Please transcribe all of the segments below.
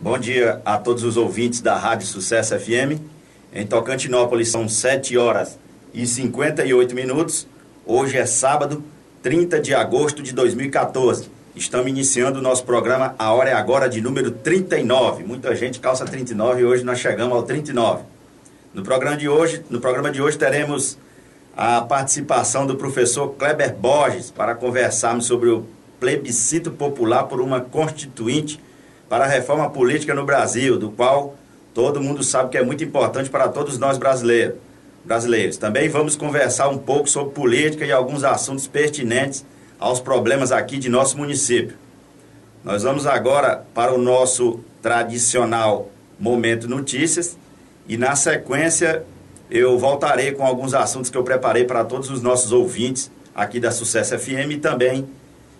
Bom dia a todos os ouvintes da Rádio Sucesso FM. Em Tocantinópolis são 7 horas e 58 minutos. Hoje é sábado, 30 de agosto de 2014. Estamos iniciando o nosso programa A Hora é Agora, de número 39. Muita gente calça 39 e hoje nós chegamos ao 39. No programa de hoje teremos a participação do professor Kleber Borges para conversarmos sobre o plebiscito popular por uma constituinte para a reforma política no Brasil, do qual todo mundo sabe que é muito importante para todos nós brasileiros. Também vamos conversar um pouco sobre política e alguns assuntos pertinentes aos problemas aqui de nosso município. Nós vamos agora para o nosso tradicional Momento Notícias e, na sequência, eu voltarei com alguns assuntos que eu preparei para todos os nossos ouvintes aqui da Sucesso FM e também,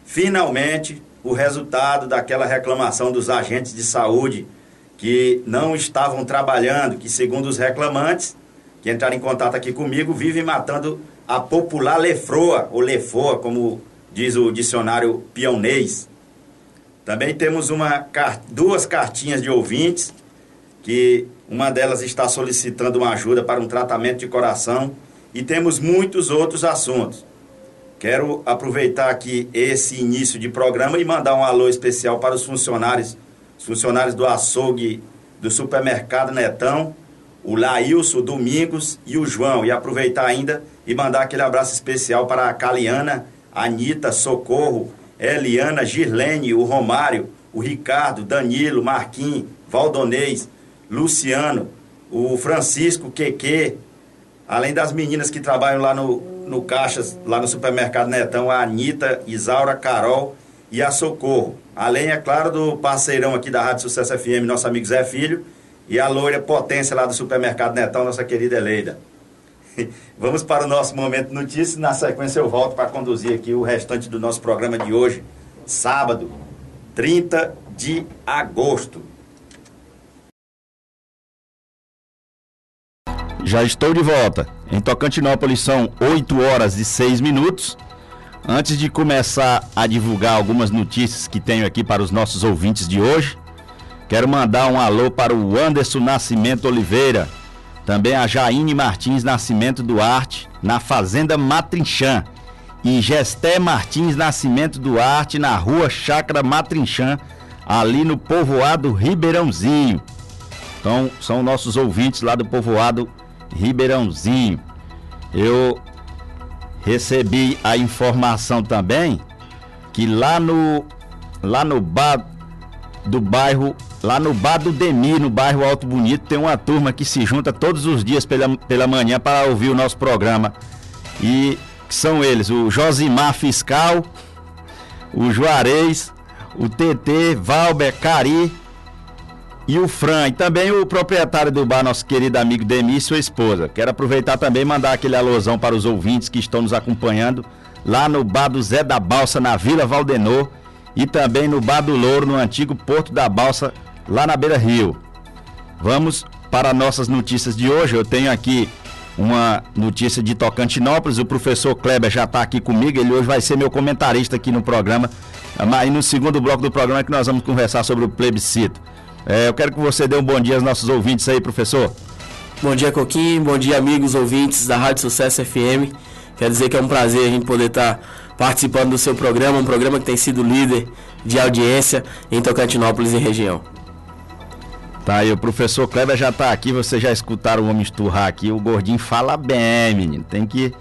finalmente, o resultado daquela reclamação dos agentes de saúde que não estavam trabalhando, que, segundo os reclamantes, que entraram em contato aqui comigo, vivem matando a popular lefroa, ou lefoa, como diz o dicionário pionês. Também temos duas cartinhas de ouvintes, que uma delas está solicitando uma ajuda para um tratamento de coração, e temos muitos outros assuntos. Quero aproveitar aqui esse início de programa e mandar um alô especial para os funcionários do açougue do supermercado Netão, o Laílson, o Domingos e o João. E aproveitar ainda e mandar aquele abraço especial para a Caliana, a Anitta, Socorro, Eliana, Girlene, o Romário, o Ricardo, Danilo, Marquinhos, Valdonês, Luciano, o Francisco, Queque, além das meninas que trabalham lá no Caixas, lá no supermercado Netão, a Anitta, Isaura, Carol e a Socorro. Além, é claro, do parceirão aqui da Rádio Sucesso FM, nosso amigo Zé Filho, e a loira potência lá do supermercado Netão, nossa querida Eleida. Vamos para o nosso Momento Notícias. Na sequência eu volto para conduzir aqui o restante do nosso programa de hoje, sábado, 30 de agosto. Já estou de volta. Em Tocantinópolis são 8 horas e 6 minutos. Antes de começar a divulgar algumas notícias que tenho aqui para os nossos ouvintes de hoje, quero mandar um alô para o Anderson Nascimento Oliveira, também a Jaine Martins Nascimento Duarte, na Fazenda Matrinchã, e Gesté Martins Nascimento Duarte, na Rua Chácara Matrinchã, ali no povoado Ribeirãozinho. Então, são nossos ouvintes lá do povoado Ribeirãozinho. Eu recebi a informação também que lá no bar do bairro, lá no bar do Demir, no bairro Alto Bonito, tem uma turma que se junta todos os dias pela manhã para ouvir o nosso programa. E são eles, o Josimar Fiscal, o Juarez, o TT, Valber, Cari e o Fran, e também o proprietário do bar, nosso querido amigo Demir e sua esposa. Quero aproveitar também e mandar aquele alôzão para os ouvintes que estão nos acompanhando lá no bar do Zé da Balsa, na Vila Valdenor, e também no bar do Louro, no antigo Porto da Balsa, lá na Beira Rio. Vamos para nossas notícias de hoje. Eu tenho aqui uma notícia de Tocantinópolis. O professor Kleber já está aqui comigo, ele hoje vai ser meu comentarista aqui no programa, mas no segundo bloco do programa é que nós vamos conversar sobre o plebiscito. Eu quero que você dê um bom dia aos nossos ouvintes aí, professor. Bom dia, Coquinho. Bom dia, amigos ouvintes da Rádio Sucesso FM. Quero dizer que é um prazer a gente poder estar participando do seu programa, um programa que tem sido líder de audiência em Tocantinópolis e região. Tá aí, o professor Kleber já tá aqui, vocês já escutaram o homem esturrar aqui, o gordinho fala bem, menino, tem que...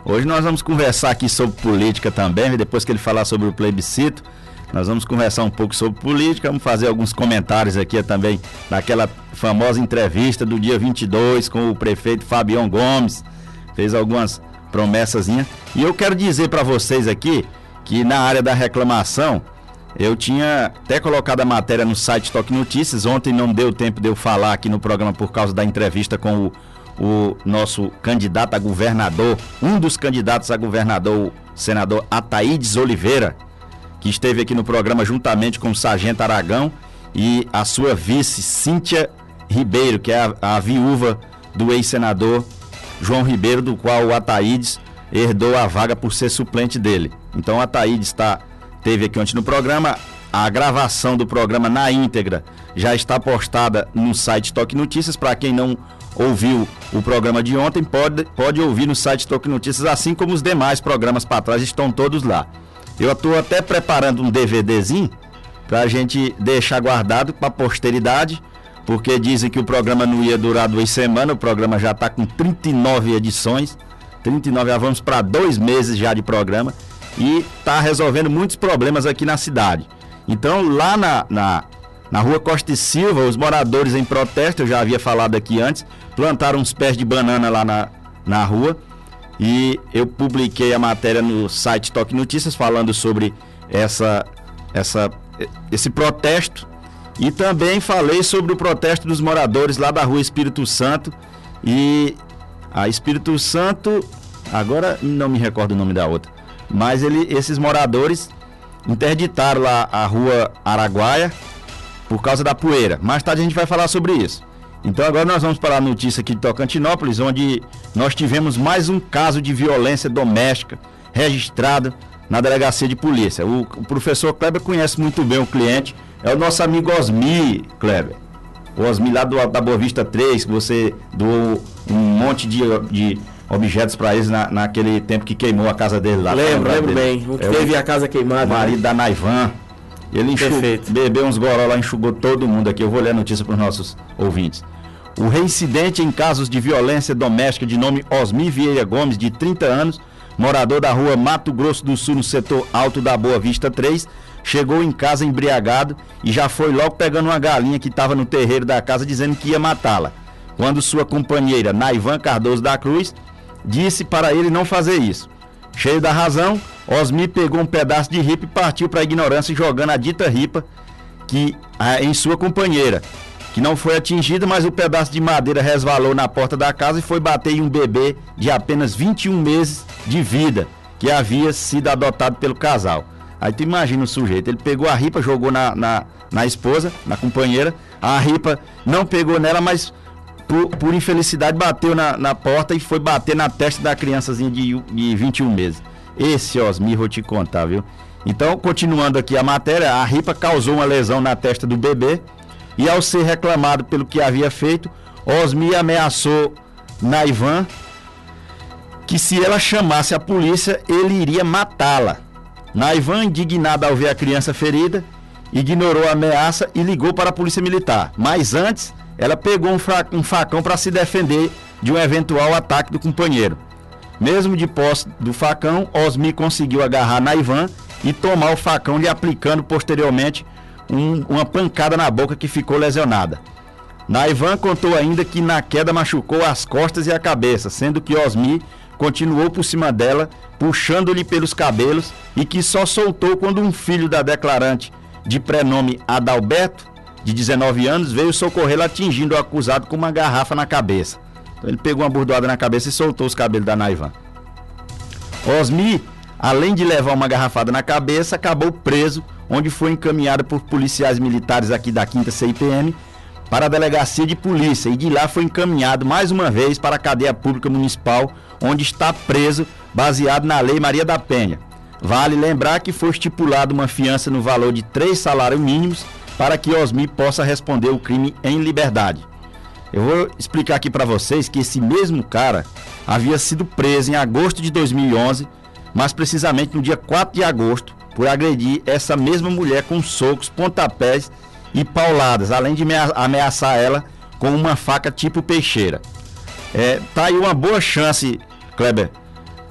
Hoje nós vamos conversar aqui sobre política também, depois que ele falar sobre o plebiscito, nós vamos conversar um pouco sobre política, vamos fazer alguns comentários aqui também daquela famosa entrevista do dia 22 com o prefeito Fabião Gomes, fez algumas promessazinhas. E eu quero dizer para vocês aqui que na área da reclamação, eu tinha até colocado a matéria no site Toque Notícias, ontem não deu tempo de eu falar aqui no programa por causa da entrevista com o nosso candidato a governador, um dos candidatos a governador, o senador Ataídes Oliveira, que esteve aqui no programa juntamente com o Sargento Aragão e a sua vice, Cíntia Ribeiro, que é a viúva do ex-senador João Ribeiro, do qual o Ataídes herdou a vaga por ser suplente dele. Então o Ataídes esteve aqui ontem no programa. a gravação do programa na íntegra já está postada no site Toque Notícias. Para quem não ouviu o programa de ontem, pode ouvir no site Toque Notícias, assim como os demais programas para trás estão todos lá. Eu estou até preparando um DVDzinho para a gente deixar guardado para a posteridade, porque dizem que o programa não ia durar 2 semanas, o programa já está com 39 edições, 39, já vamos para 2 meses já de programa, e está resolvendo muitos problemas aqui na cidade. Então, lá na rua Costa e Silva, os moradores em protesto, eu já havia falado aqui antes, plantaram uns pés de banana lá na rua, e eu publiquei a matéria no site Toque Notícias falando sobre esse protesto, e também falei sobre o protesto dos moradores lá da rua Espírito Santo. E a Espírito Santo, agora não me recordo o nome da outra, mas esses moradores interditaram lá a rua Araguaia por causa da poeira. Mais tarde a gente vai falar sobre isso. Então agora nós vamos para a notícia aqui de Tocantinópolis, onde nós tivemos mais um caso de violência doméstica registrado na delegacia de polícia. O professor Kleber conhece muito bem o cliente, é o nosso amigo Osmi, Kleber. O Osmi lá da Boa Vista 3, que você doou um monte de objetos para eles naquele tempo que queimou a casa dele lá. Lembro bem, o que teve a casa queimada. O marido da Naivan. Ele bebeu uns goró lá, enxugou todo mundo aqui. Eu vou ler a notícia para os nossos ouvintes. O reincidente em casos de violência doméstica de nome Osmi Vieira Gomes, de 30 anos, morador da rua Mato Grosso do Sul, no setor alto da Boa Vista 3, chegou em casa embriagado e já foi logo pegando uma galinha que estava no terreiro da casa, dizendo que ia matá-la. Quando sua companheira, Naivan Cardoso da Cruz, disse para ele não fazer isso. Cheio da razão, Osmi pegou um pedaço de ripa e partiu para a ignorância, jogando a dita ripa em sua companheira, que não foi atingida, mas o pedaço de madeira resvalou na porta da casa e foi bater em um bebê de apenas 21 meses de vida, que havia sido adotado pelo casal. Aí tu imagina o sujeito, ele pegou a ripa, jogou na esposa, na companheira, a ripa não pegou nela, mas por infelicidade bateu na porta e foi bater na testa da criançazinha de 21 meses. Esse Osmi, vou te contar, viu? Então, continuando aqui a matéria, a ripa causou uma lesão na testa do bebê e, ao ser reclamado pelo que havia feito, Osmi ameaçou Naivan que se ela chamasse a polícia, ele iria matá-la. Naivan, indignada ao ver a criança ferida, ignorou a ameaça e ligou para a polícia militar. Mas antes, ela pegou um facão para se defender de um eventual ataque do companheiro. Mesmo de posse do facão, Osmi conseguiu agarrar Naivan e tomar o facão, lhe aplicando posteriormente uma pancada na boca, que ficou lesionada. Naivan contou ainda que na queda machucou as costas e a cabeça, sendo que Osmi continuou por cima dela, puxando-lhe pelos cabelos, e que só soltou quando um filho da declarante, de prenome Adalberto, de 19 anos, veio socorrê-la, atingindo o acusado com uma garrafa na cabeça. Então ele pegou uma bordoada na cabeça e soltou os cabelos da Naivan. Osmi, além de levar uma garrafada na cabeça, acabou preso, onde foi encaminhado por policiais militares aqui da 5ª CIPM para a delegacia de polícia, e de lá foi encaminhado mais uma vez para a cadeia pública municipal, onde está preso, baseado na Lei Maria da Penha. Vale lembrar que foi estipulada uma fiança no valor de 3 salários mínimos para que Osmi possa responder o crime em liberdade. Eu vou explicar aqui para vocês que esse mesmo cara havia sido preso em agosto de 2011, mas precisamente no dia 4 de agosto, por agredir essa mesma mulher com socos, pontapés e pauladas, além de ameaçar ela com uma faca tipo peixeira. Tá aí uma boa chance, Kleber.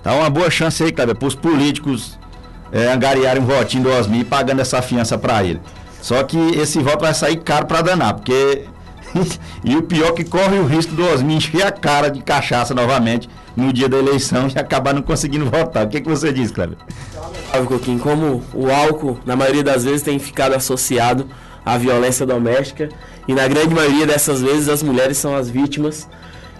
Tá uma boa chance aí, Kleber, para os políticos angariarem um votinho do Osmi pagando essa fiança para ele. Só que esse voto vai sair caro para danar, porque... e o pior, que corre o risco do Osmi encher a cara de cachaça novamente no dia da eleição e acabar não conseguindo votar. O que você diz, Kleber? Coquinho, como o álcool, na maioria das vezes, tem ficado associado à violência doméstica, e na grande maioria dessas vezes as mulheres são as vítimas,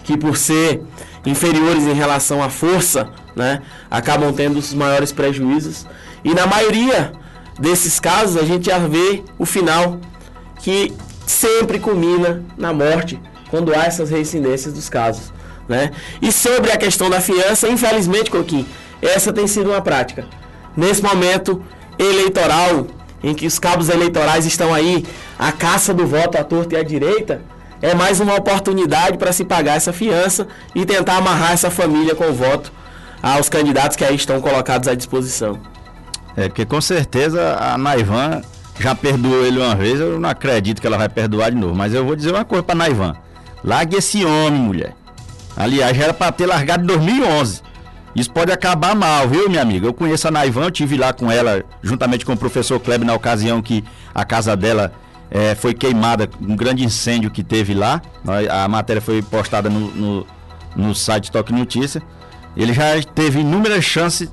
que por ser inferiores em relação à força, né, acabam tendo os maiores prejuízos, e na maioria desses casos a gente já vê o final, que sempre culmina na morte, quando há essas reincidências dos casos, né? E sobre a questão da fiança, infelizmente, Coquinho, essa tem sido uma prática. Nesse momento eleitoral, em que os cabos eleitorais estão aí, a caça do voto à torta e à direita, é mais uma oportunidade para se pagar essa fiança e tentar amarrar essa família com o voto aos candidatos que aí estão colocados à disposição. Porque com certeza a Naivan já perdoou ele uma vez, eu não acredito que ela vai perdoar de novo, mas eu vou dizer uma coisa pra Naivan: largue esse homem, mulher. Aliás, já era pra ter largado em 2011. Isso pode acabar mal, viu, minha amiga? Eu conheço a Naivan, eu tive lá com ela, juntamente com o professor Kleber, na ocasião que a casa dela foi queimada, um grande incêndio que teve lá. A matéria foi postada no site Toque Notícia. Ele já teve inúmeras chances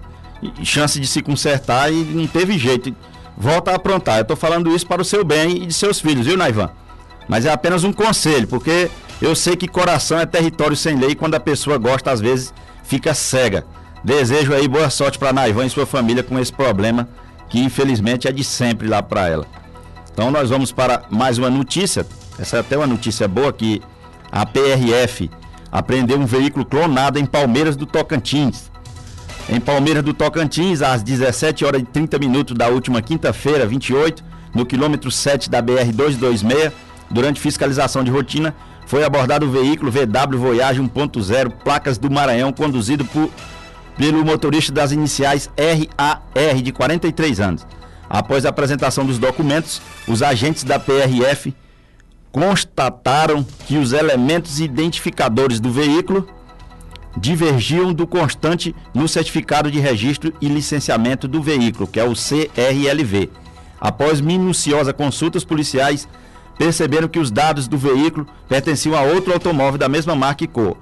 de se consertar e não teve jeito. Volta a aprontar. Eu tô falando isso para o seu bem e de seus filhos, viu, Naivan? Mas é apenas um conselho, porque eu sei que coração é território sem lei. Quando a pessoa gosta, às vezes fica cega. Desejo aí boa sorte para Naivan e sua família com esse problema, que infelizmente é de sempre lá para ela. Então nós vamos para mais uma notícia. Essa é até uma notícia boa, que a PRF apreendeu um veículo clonado em Palmeiras do Tocantins. Em Palmeiras do Tocantins, às 17 horas e 30 minutos da última quinta-feira, 28, no quilômetro 7 da BR-226, durante fiscalização de rotina, foi abordado o veículo VW Voyage 1.0, placas do Maranhão, conduzido pelo motorista das iniciais RAR, de 43 anos. Após a apresentação dos documentos, os agentes da PRF constataram que os elementos identificadores do veículo divergiam do constante no certificado de registro e licenciamento do veículo, que é o CRLV. Após minuciosa consulta, os policiais perceberam que os dados do veículo pertenciam a outro automóvel da mesma marca e cor.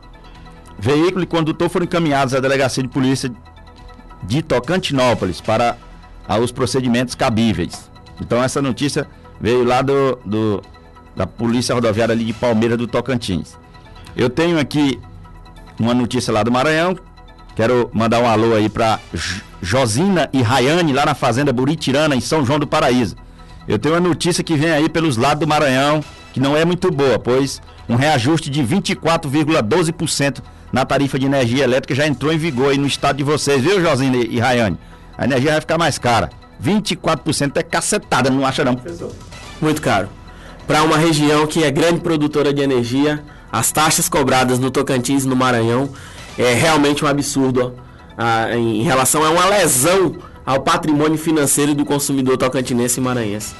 Veículo e condutor foram encaminhados à Delegacia de Polícia de Tocantinópolis para os procedimentos cabíveis. Então essa notícia veio lá da Polícia Rodoviária ali de Palmeiras do Tocantins. Eu tenho aqui uma notícia lá do Maranhão. Quero mandar um alô aí para Josina e Rayane, lá na Fazenda Buritirana, em São João do Paraíso. Eu tenho uma notícia que vem aí pelos lados do Maranhão, que não é muito boa, pois um reajuste de 24,12% na tarifa de energia elétrica já entrou em vigor aí no estado de vocês, viu, Josina e Rayane? A energia vai ficar mais cara. 24% é cacetada, não acha não, professor? Muito caro. Para uma região que é grande produtora de energia, as taxas cobradas no Tocantins e no Maranhão é realmente um absurdo, em relação a uma lesão ao patrimônio financeiro do consumidor tocantinense e maranhense.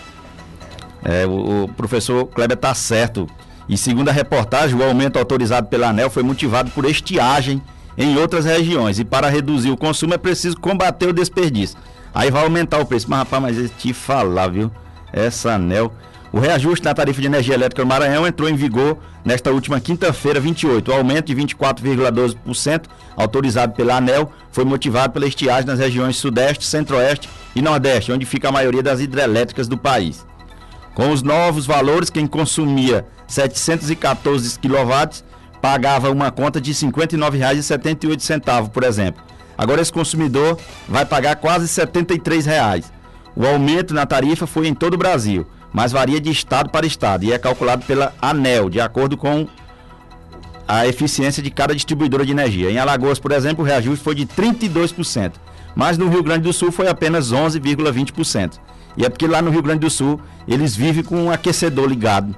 O professor Kleber está certo. E segundo a reportagem, o aumento autorizado pela ANEEL foi motivado por estiagem em outras regiões. E para reduzir o consumo é preciso combater o desperdício. Aí vai aumentar o preço. Mas rapaz, mas eu te falar, viu? Essa ANEEL... O reajuste na tarifa de energia elétrica do Maranhão entrou em vigor nesta última quinta-feira, 28. O aumento de 24,12% autorizado pela ANEEL foi motivado pela estiagem nas regiões Sudeste, Centro-Oeste e Nordeste, onde fica a maioria das hidrelétricas do país. Com os novos valores, quem consumia 714 kW pagava uma conta de R$ 59,78, por exemplo. Agora esse consumidor vai pagar quase R$ 73. O aumento na tarifa foi em todo o Brasil, mas varia de estado para estado e é calculado pela ANEEL, de acordo com a eficiência de cada distribuidora de energia. Em Alagoas, por exemplo, o reajuste foi de 32%, mas no Rio Grande do Sul foi apenas 11,20%. E é porque lá no Rio Grande do Sul eles vivem com um aquecedor ligado,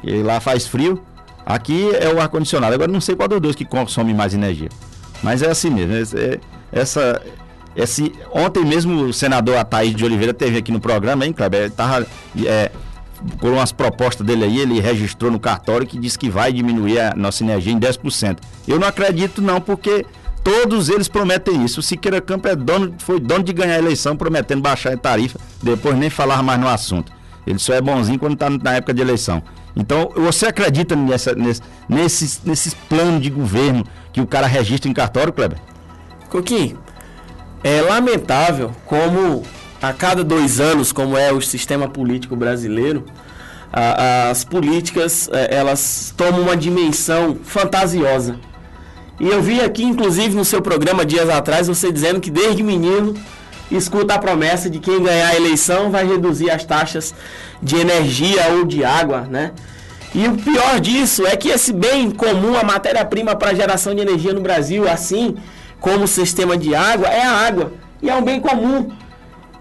e lá faz frio, aqui é o ar-condicionado. Agora não sei qual dos dois que consome mais energia, mas é assim mesmo. Ontem mesmo o senador Ataíde de Oliveira esteve aqui no programa, hein, Kleber? Estava com umas propostas dele aí, ele registrou no cartório que diz que vai diminuir a nossa energia em 10%. Eu não acredito não, porque todos eles prometem isso. O Siqueira Campos foi dono de ganhar a eleição prometendo baixar a tarifa, depois nem falar mais no assunto. Ele só é bonzinho quando está na época de eleição. Então, você acredita nesses planos de governo que o cara registra em cartório, Kleber? Coquinho, é lamentável como a cada 2 anos, como é o sistema político brasileiro, as políticas elas tomam uma dimensão fantasiosa. E eu vi aqui, inclusive, no seu programa dias atrás, você dizendo que desde menino escuta a promessa de quem ganhar a eleição vai reduzir as taxas de energia ou de água, né? E o pior disso é que esse bem comum, a matéria-prima para a geração de energia no Brasil, assim como o sistema de água, é a água. E é um bem comum.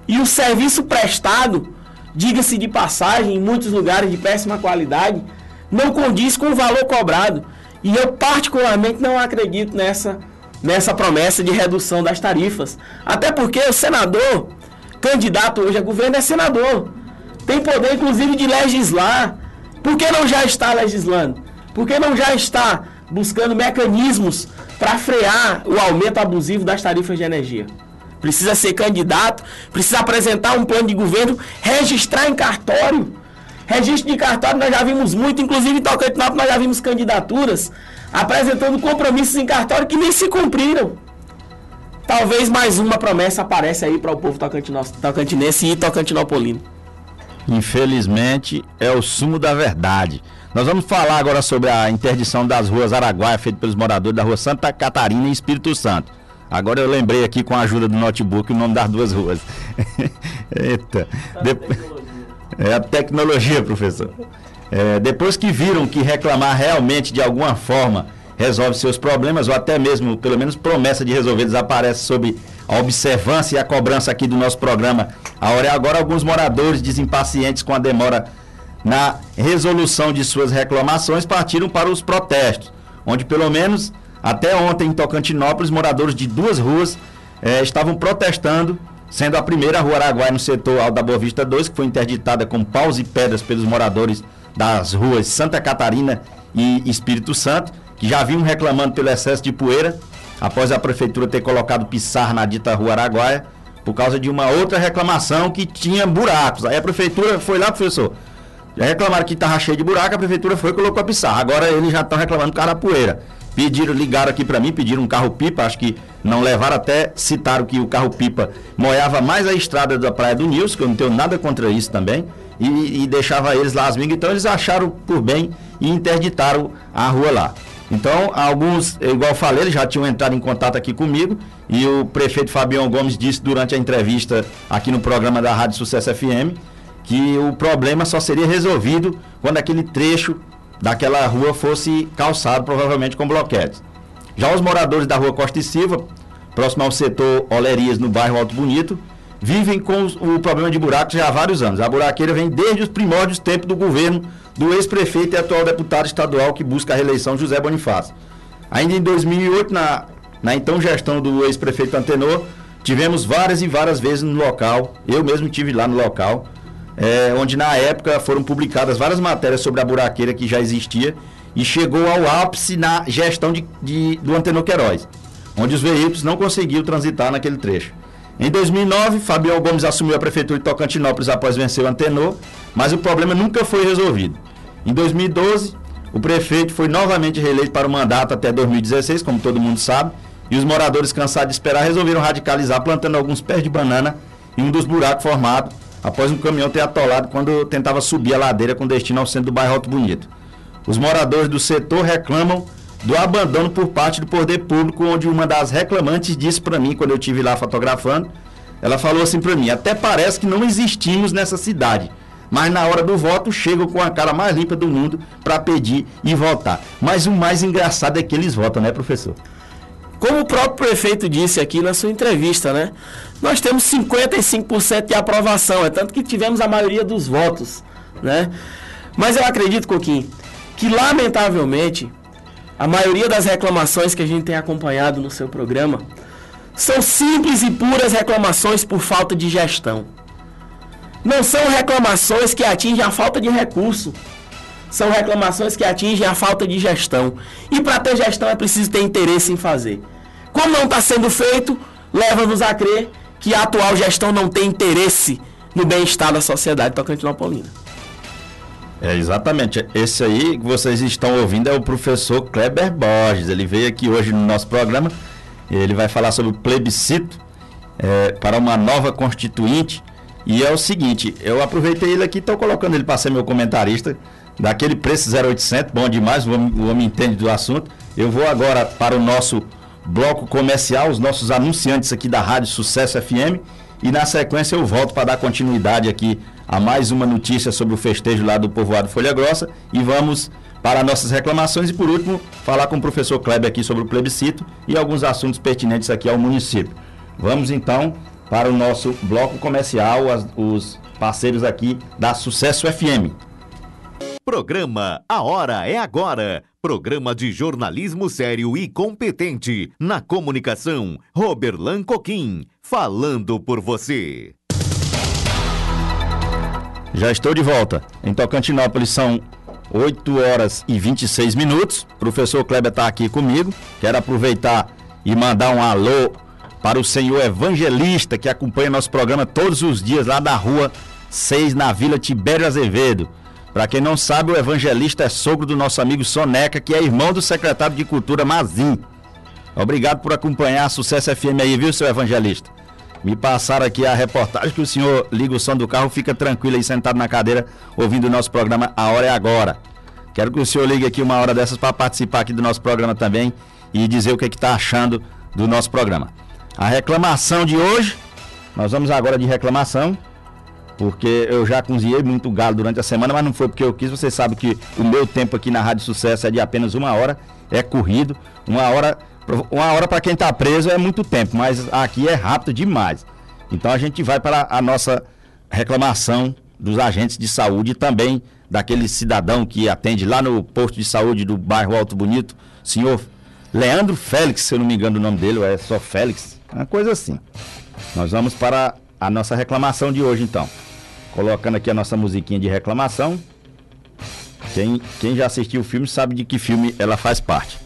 E o serviço prestado diga-se de passagem, em muitos lugares de péssima qualidade, não condiz com o valor cobrado. E eu particularmente não acredito nessa promessa de redução das tarifas. Até porque o senador, candidato hoje a governo, é senador. Tem poder, inclusive, de legislar. Por que não já está legislando? Por que não já está buscando mecanismos para frear o aumento abusivo das tarifas de energia? Precisa ser candidato, precisa apresentar um plano de governo, registrar em cartório. Registro de cartório nós já vimos muito, inclusive em Tocantinópolis nós já vimos candidaturas apresentando compromissos em cartório que nem se cumpriram. Talvez mais uma promessa apareça aí para o povo tocantinense e tocantinopolino. Infelizmente, é o sumo da verdade. Nós vamos falar agora sobre a interdição das ruas Araguaia, feita pelos moradores da rua Santa Catarina e Espírito Santo. Agora eu lembrei aqui com a ajuda do notebook o nome das duas ruas. Eita. É a tecnologia, professor. Depois que viram que reclamar realmente de alguma forma resolve seus problemas, ou até mesmo, pelo menos, promessa de resolver desaparece sob a observância e a cobrança aqui do nosso programa. A hora é agora, alguns moradores desimpacientes com a demora na resolução de suas reclamações partiram para os protestos, onde pelo menos até ontem em Tocantinópolis, moradores de duas ruas estavam protestando, sendo a primeira a Rua Araguaia no setor Alto da Boa Vista 2, que foi interditada com paus e pedras pelos moradores das ruas Santa Catarina e Espírito Santo, que já vinham reclamando pelo excesso de poeira, após a prefeitura ter colocado pissarra na dita Rua Araguaia, por causa de uma outra reclamação que tinha buracos. Aí a prefeitura foi lá, professor, já reclamaram que estava cheio de buraco, a prefeitura foi e colocou a pissarra. Agora eles já estão reclamando por causa da poeira. Ligaram aqui para mim, pediram um carro-pipa, acho que não levaram, até citaram que o carro-pipa molhava mais a estrada da Praia do Nilson, que eu não tenho nada contra isso também, e deixava eles lá as mingas, então eles acharam por bem e interditaram a rua lá. Então, alguns, igual eu falei, eles já tinham entrado em contato aqui comigo, e o prefeito Fabião Gomes disse durante a entrevista aqui no programa da Rádio Sucesso FM, que o problema só seria resolvido quando aquele trecho daquela rua fosse calçado, provavelmente com bloquetes. Já os moradores da rua Costa e Silva, próximo ao setor Olerias, no bairro Alto Bonito, vivem com o problema de buracos já há vários anos. A buraqueira vem desde os primórdios tempo do governo do ex-prefeito e atual deputado estadual que busca a reeleição, José Bonifácio. Ainda em 2008, na então gestão do ex-prefeito Antenor, tivemos várias e várias vezes no local, eu mesmo estive lá no local, onde na época foram publicadas várias matérias sobre a buraqueira que já existia e chegou ao ápice na gestão do Antenor Queiroz, onde os veículos não conseguiam transitar naquele trecho. Em 2009, Fabião Gomes assumiu a prefeitura de Tocantinópolis após vencer o Antenor, mas o problema nunca foi resolvido. Em 2012, o prefeito foi novamente reeleito para o mandato até 2016, como todo mundo sabe, e os moradores, cansados de esperar, resolveram radicalizar, plantando alguns pés de banana em um dos buracos formados após um caminhão ter atolado quando tentava subir a ladeira com destino ao centro do bairro Alto Bonito. Os moradores do setor reclamam do abandono por parte do poder público, onde uma das reclamantes disse para mim, quando eu estive lá fotografando, ela falou assim para mim: até parece que não existimos nessa cidade, mas na hora do voto chegam com a cara mais limpa do mundo para pedir e votar. Mas o mais engraçado é que eles votam, né, professor? Como o próprio prefeito disse aqui na sua entrevista, né? Nós temos 55% de aprovação, é tanto que tivemos a maioria dos votos, né? Mas eu acredito, Coquinho, que lamentavelmente a maioria das reclamações que a gente tem acompanhado no seu programa são simples e puras reclamações por falta de gestão. Não são reclamações que atingem a falta de recurso. São reclamações que atingem a falta de gestão. E para ter gestão é preciso ter interesse em fazer. Como não está sendo feito, leva-nos a crer que a atual gestão não tem interesse no bem-estar da sociedade tocantinopolina. Exatamente. Esse aí que vocês estão ouvindo é o professor Kleber Borges. Ele veio aqui hoje no nosso programa. Ele vai falar sobre o plebiscito para uma nova constituinte. E é o seguinte, eu aproveitei ele aqui, estou colocando ele para ser meu comentarista, daquele preço 0800, bom demais, o homem entende do assunto. Eu vou agora para o nosso bloco comercial, os nossos anunciantes aqui da Rádio Sucesso FM, e na sequência eu volto para dar continuidade aqui a mais uma notícia sobre o festejo lá do povoado Folha Grossa, e vamos para nossas reclamações e, por último, falar com o professor Kleber aqui sobre o plebiscito e alguns assuntos pertinentes aqui ao município. Vamos então para o nosso bloco comercial, os parceiros aqui da Sucesso FM. Programa A Hora é Agora. Programa de jornalismo sério e competente. Na comunicação, Roberlan Coquim, falando por você. Já estou de volta. Em Tocantinópolis são 8 horas e 26 minutos. O professor Kleber está aqui comigo. Quero aproveitar e mandar um alô para o senhor evangelista que acompanha nosso programa todos os dias lá da rua 6, na Vila Tibério Azevedo. Para quem não sabe, o evangelista é sogro do nosso amigo Soneca, que é irmão do secretário de Cultura Mazim. Obrigado por acompanhar a Sucesso FM aí, viu, seu evangelista? Me passaram aqui a reportagem que o senhor liga o som do carro, fica tranquilo aí sentado na cadeira ouvindo o nosso programa A Hora é Agora. Quero que o senhor ligue aqui uma hora dessas para participar aqui do nosso programa também e dizer o que está achando do nosso programa. A reclamação de hoje, nós vamos agora de reclamação, porque eu já cozinhei muito galo durante a semana, mas não foi porque eu quis. Você sabe que o meu tempo aqui na Rádio Sucesso é de apenas 1 hora, é corrido. 1 hora para quem está preso é muito tempo, mas aqui é rápido demais. Então a gente vai para a nossa reclamação dos agentes de saúde e também daquele cidadão que atende lá no posto de saúde do bairro Alto Bonito, senhor Leandro Félix, se eu não me engano o nome dele, ou é só Félix, uma coisa assim. Nós vamos para a nossa reclamação de hoje então. Colocando aqui a nossa musiquinha de reclamação. Quem já assistiu o filme sabe de que filme ela faz parte.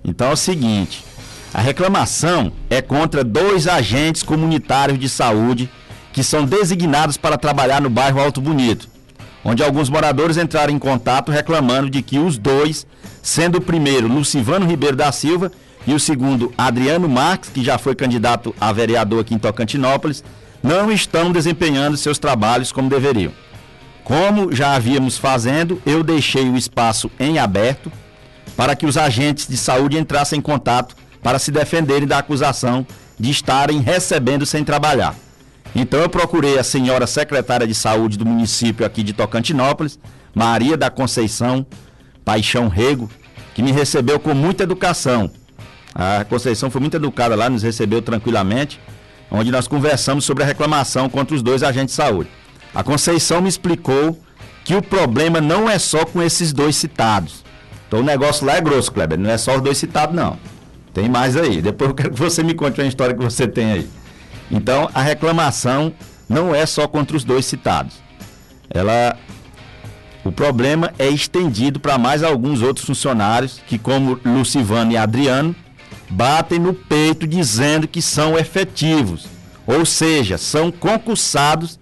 Então é o seguinte: a reclamação é contra 2 agentes comunitários de saúde que são designados para trabalhar no bairro Alto Bonito, onde alguns moradores entraram em contato reclamando de que os 2, sendo o primeiro Lucivano Ribeiro da Silva e o segundo Adriano Marques, que já foi candidato a vereador aqui em Tocantinópolis, não estão desempenhando seus trabalhos como deveriam. Como já havíamos fazendo, eu deixei o espaço em aberto para que os agentes de saúde entrassem em contato para se defenderem da acusação de estarem recebendo sem trabalhar. Então eu procurei a senhora secretária de saúde do município aqui de Tocantinópolis, Maria da Conceição Paixão Rego, que me recebeu com muita educação. A Conceição foi muito educada lá, nos recebeu tranquilamente, onde nós conversamos sobre a reclamação contra os 2 agentes de saúde. A Conceição me explicou que o problema não é só com esses 2 citados. Então o negócio lá é grosso, Kleber, não é só os 2 citados não. Tem mais aí, depois eu quero que você me conte uma história que você tem aí. Então a reclamação não é só contra os 2 citados. O problema é estendido para mais alguns outros funcionários que, como Lucivano e Adriano, batem no peito dizendo que são efetivos, ou seja, são concursados,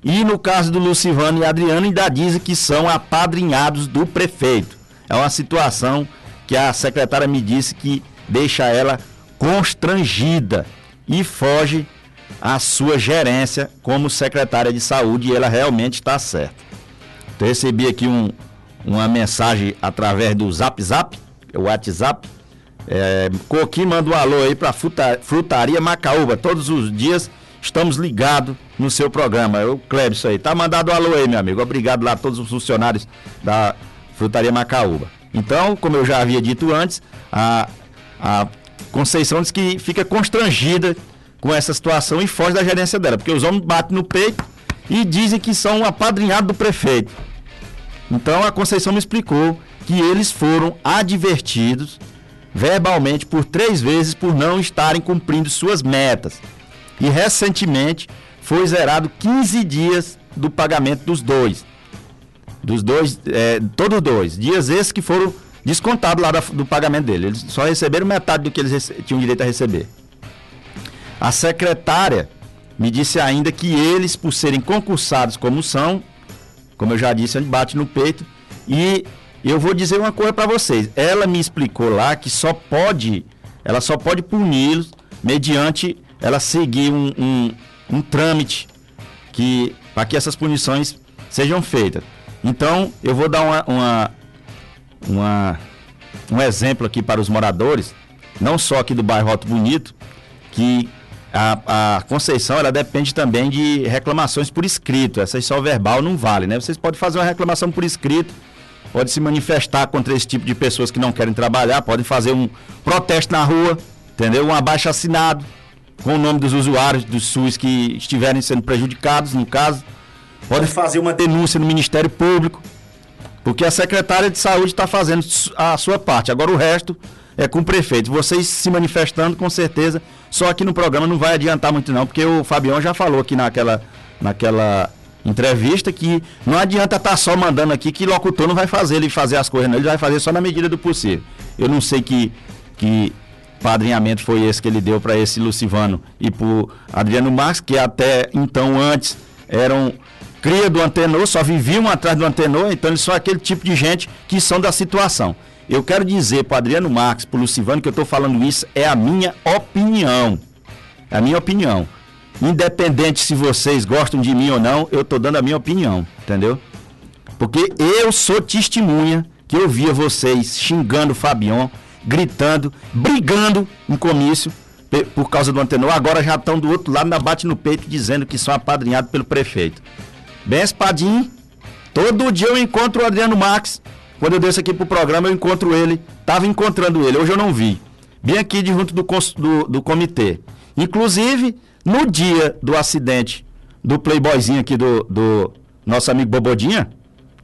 e no caso do Lucivano e Adriano ainda dizem que são apadrinhados do prefeito. É uma situação que a secretária me disse que deixa ela constrangida e foge à sua gerência como secretária de saúde, e ela realmente está certa. Eu recebi aqui uma mensagem através do Zap, o WhatsApp. Coquinho manda um alô aí para Frutaria Macaúba. Todos os dias estamos ligados no seu programa. O Kleber, isso aí. Tá mandado um alô aí, meu amigo. Obrigado lá a todos os funcionários da Frutaria Macaúba. Então, como eu já havia dito antes, a Conceição diz que fica constrangida com essa situação e foge da gerência dela, porque os homens batem no peito e dizem que são apadrinhados do prefeito. Então a Conceição me explicou que eles foram advertidos verbalmente por 3 vezes por não estarem cumprindo suas metas. E recentemente foi zerado 15 dias do pagamento dos 2. Todos 2. Dias esses que foram descontados lá do pagamento dele. Eles só receberam metade do que eles tinham direito a receber. A secretária me disse ainda que eles, por serem concursados como são, como eu já disse, a gente bate no peito. E eu vou dizer uma coisa para vocês. Ela me explicou lá que ela só pode puni-los mediante ela seguir um trâmite para que essas punições sejam feitas. Então, eu vou dar um exemplo aqui para os moradores, não só aqui do bairro Alto Bonito, que a Conceição, ela depende também de reclamações por escrito. Essa só verbal não vale, né? Vocês podem fazer uma reclamação por escrito, pode se manifestar contra esse tipo de pessoas que não querem trabalhar, podem fazer um protesto na rua, entendeu? Um abaixo-assinado, com o nome dos usuários do SUS que estiverem sendo prejudicados, no caso. Pode fazer uma denúncia no Ministério Público, porque a secretária de Saúde está fazendo a sua parte. Agora o resto é com o prefeito. Vocês se manifestando, com certeza, só aqui no programa não vai adiantar muito não, porque o Fabião já falou aqui naquela entrevista que não adianta estar só mandando aqui, que locutor não vai fazer ele fazer as coisas, não. Ele vai fazer só na medida do possível. Eu não sei que padrinhamento foi esse que ele deu para esse Lucivano e para o Adriano Marques, que até então antes eram cria do Antenor, só viviam atrás do Antenor, então eles são aquele tipo de gente que são da situação. Eu quero dizer para o Adriano Marques, para o Lucivano, que eu estou falando isso, é a minha opinião. É a minha opinião. Independente se vocês gostam de mim ou não, eu estou dando a minha opinião, entendeu? Porque eu sou testemunha que eu via vocês xingando o Fabião, gritando, brigando em comício por causa do Antenor. Agora já estão do outro lado, ainda bate no peito dizendo que são apadrinhados pelo prefeito. Bem, Espadim, todo dia eu encontro o Adriano Marques. Quando eu desço aqui pro programa, eu encontro ele. Estava encontrando ele, hoje eu não vi. Bem aqui de junto do comitê. Inclusive, no dia do acidente do playboyzinho aqui do nosso amigo Bobodinha,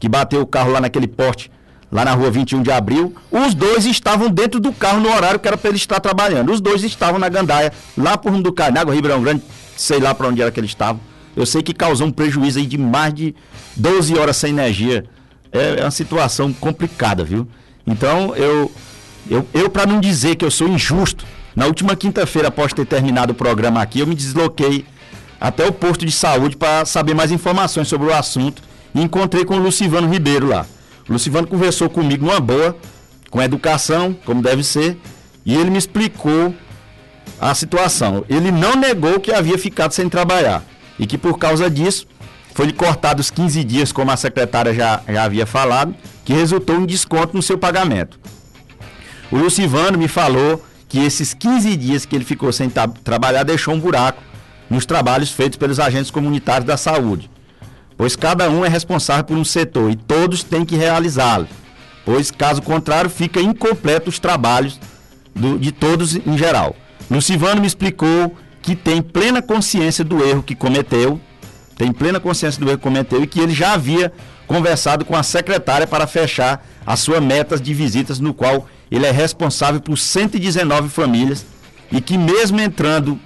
que bateu o carro lá naquele poste, lá na rua 21 de abril, os dois estavam dentro do carro no horário que era para ele estar trabalhando. Os dois estavam na gandaia, lá por rumo do Carnago, Ribeirão Grande, sei lá para onde era que eles estavam. Eu sei que causou um prejuízo aí de mais de 12 horas sem energia. É uma situação complicada, viu? Então, eu para não dizer que eu sou injusto, na última quinta-feira, após ter terminado o programa aqui, eu me desloquei até o posto de saúde para saber mais informações sobre o assunto e encontrei com o Lucivano Ribeiro lá. O Lucivano conversou comigo numa boa, com educação, como deve ser, e ele me explicou a situação. Ele não negou que havia ficado sem trabalhar e que por causa disso foi cortado os 15 dias, como a secretária já havia falado, que resultou em desconto no seu pagamento. O Lucivano me falou que esses 15 dias que ele ficou sem trabalhar deixou um buraco nos trabalhos feitos pelos agentes comunitários da saúde, pois cada um é responsável por um setor e todos têm que realizá-lo, pois caso contrário fica incompleto os trabalhos de todos em geral. Lucivano me explicou que tem plena consciência do erro que cometeu, e que ele já havia conversado com a secretária para fechar as suas metas de visitas, no qual ele é responsável por 119 famílias, e que mesmo entrando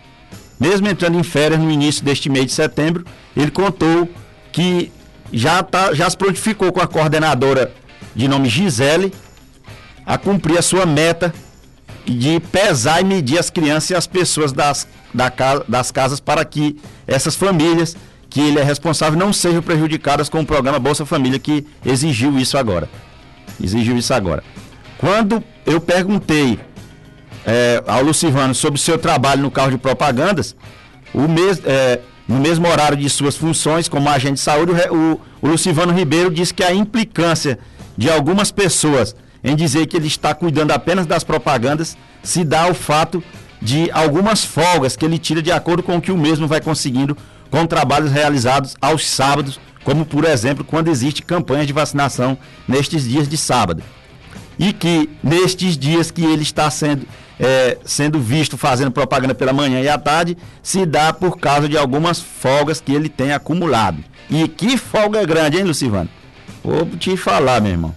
em férias no início deste mês de setembro, ele contou que já se prontificou com a coordenadora de nome Gisele a cumprir a sua meta de pesar e medir as crianças e as pessoas das casas para que essas famílias que ele é responsável não sejam prejudicadas com o programa Bolsa Família, que exigiu isso agora. Quando eu perguntei ao Lucivano sobre o seu trabalho no carro de propagandas, no mesmo horário de suas funções como agente de saúde, o Lucivano Ribeiro disse que a implicância de algumas pessoas em dizer que ele está cuidando apenas das propagandas se dá ao fato de algumas folgas que ele tira de acordo com o que o mesmo vai conseguindo com trabalhos realizados aos sábados, como por exemplo quando existe campanha de vacinação nestes dias de sábado. E que nestes dias que ele está sendo visto fazendo propaganda pela manhã e à tarde, se dá por causa de algumas folgas que ele tem acumulado. E que folga grande, hein, Lucivano? Vou te falar, meu irmão.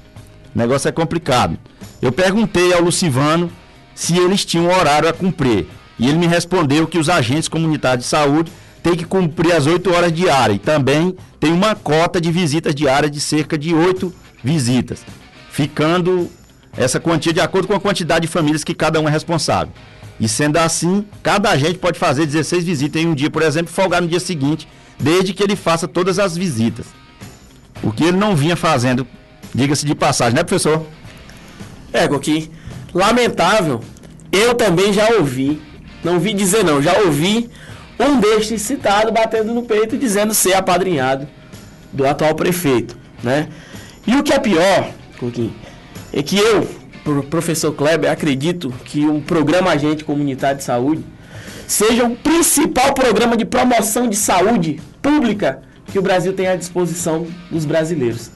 O negócio é complicado. Eu perguntei ao Lucivano se eles tinham um horário a cumprir. E ele me respondeu que os agentes comunitários de saúde têm que cumprir as 8 horas diárias. E também tem uma cota de visitas diárias de cerca de 8 visitas. Ficando essa quantia de acordo com a quantidade de famílias que cada um é responsável. E sendo assim, cada agente pode fazer 16 visitas em um dia, por exemplo, e folgar no dia seguinte, desde que ele faça todas as visitas. O que ele não vinha fazendo, diga-se de passagem, né, professor? Coquinho, lamentável, eu também já ouvi, não vi dizer não, já ouvi um destes citado batendo no peito dizendo ser apadrinhado do atual prefeito, né? E o que é pior, Coquinho, é que eu, professor Kleber, acredito que o programa Agente Comunitário de Saúde seja o principal programa de promoção de saúde pública que o Brasil tem à disposição dos brasileiros.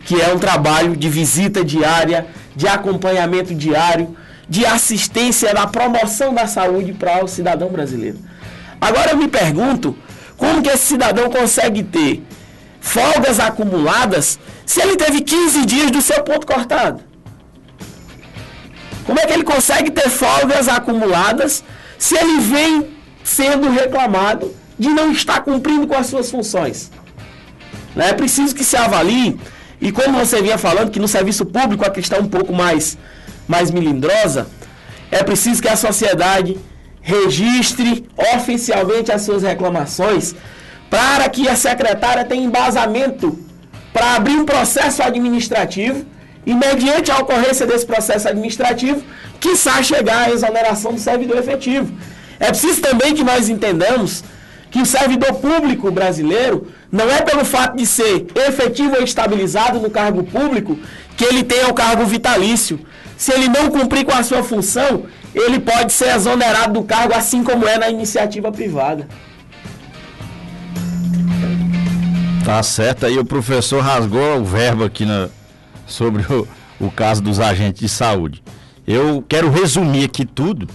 Que é um trabalho de visita diária, de acompanhamento diário, de assistência na promoção da saúde para o cidadão brasileiro. Agora eu me pergunto, como que esse cidadão consegue ter folgas acumuladas se ele teve 15 dias do seu ponto cortado? Como é que ele consegue ter folgas acumuladas se ele vem sendo reclamado de não estar cumprindo com as suas funções? É preciso que se avalie, e como você vinha falando, que no serviço público a questão é um pouco mais melindrosa, é preciso que a sociedade registre oficialmente as suas reclamações para que a secretária tenha embasamento para abrir um processo administrativo e, mediante a ocorrência desse processo administrativo, quiçá chegar à exoneração do servidor efetivo. É preciso também que nós entendamos que o servidor público brasileiro não é pelo fato de ser efetivo ou estabilizado no cargo público que ele tenha o cargo vitalício. Se ele não cumprir com a sua função, ele pode ser exonerado do cargo, assim como é na iniciativa privada. Tá certo, aí o professor rasgou o verbo aqui sobre o caso dos agentes de saúde. Eu quero resumir aqui tudo,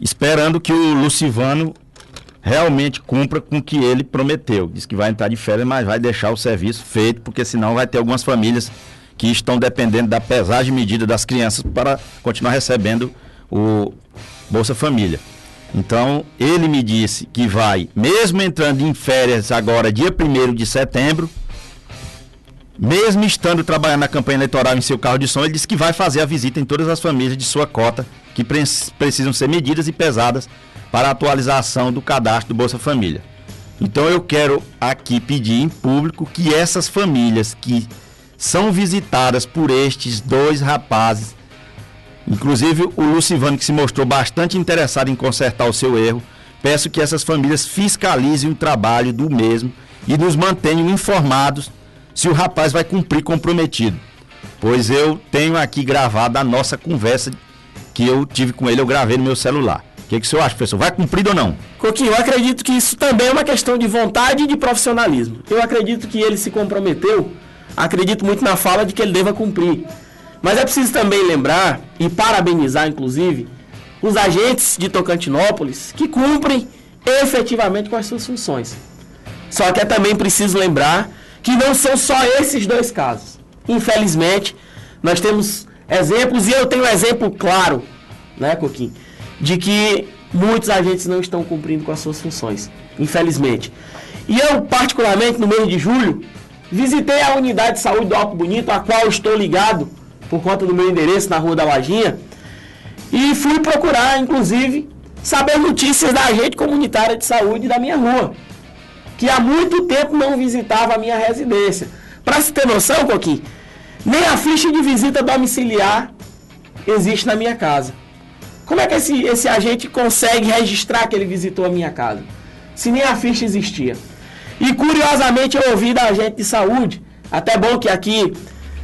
esperando que o Lucivano realmente cumpra com o que ele prometeu. Diz que vai entrar de férias, mas vai deixar o serviço feito, porque senão vai ter algumas famílias que estão dependendo da pesagem medida das crianças para continuar recebendo o Bolsa Família. Então, ele me disse que vai, mesmo entrando em férias agora, dia 1º de setembro, mesmo estando trabalhando na campanha eleitoral em seu carro de som, ele disse que vai fazer a visita em todas as famílias de sua cota que precisam ser medidas e pesadas para a atualização do cadastro do Bolsa Família. Então, eu quero aqui pedir em público que essas famílias que são visitadas por estes dois rapazes, inclusive o Lucivano, que se mostrou bastante interessado em consertar o seu erro, peço que essas famílias fiscalizem o trabalho do mesmo e nos mantenham informados se o rapaz vai cumprir comprometido. Pois eu tenho aqui gravado a nossa conversa que eu tive com ele, eu gravei no meu celular. O que o senhor acha, professor? Vai cumprir ou não? Coquinho, eu acredito que isso também é uma questão de vontade e de profissionalismo. Eu acredito que ele se comprometeu, acredito muito na fala de que ele deva cumprir. Mas é preciso também lembrar e parabenizar, inclusive, os agentes de Tocantinópolis que cumprem efetivamente com as suas funções. Só que é também preciso lembrar que não são só esses dois casos. Infelizmente, nós temos exemplos, e eu tenho um exemplo claro, né, Coquinho, de que muitos agentes não estão cumprindo com as suas funções, infelizmente. E eu, particularmente, no mês de julho, visitei a unidade de saúde do Alto Bonito, a qual estou ligado por conta do meu endereço na Rua da Lajinha, e fui procurar, inclusive, saber notícias da agente comunitária de saúde da minha rua, que há muito tempo não visitava a minha residência. Para se ter noção, Coquinho, nem a ficha de visita domiciliar existe na minha casa. Como é que esse agente consegue registrar que ele visitou a minha casa, se nem a ficha existia? E curiosamente eu ouvi da agente de saúde, até bom que aqui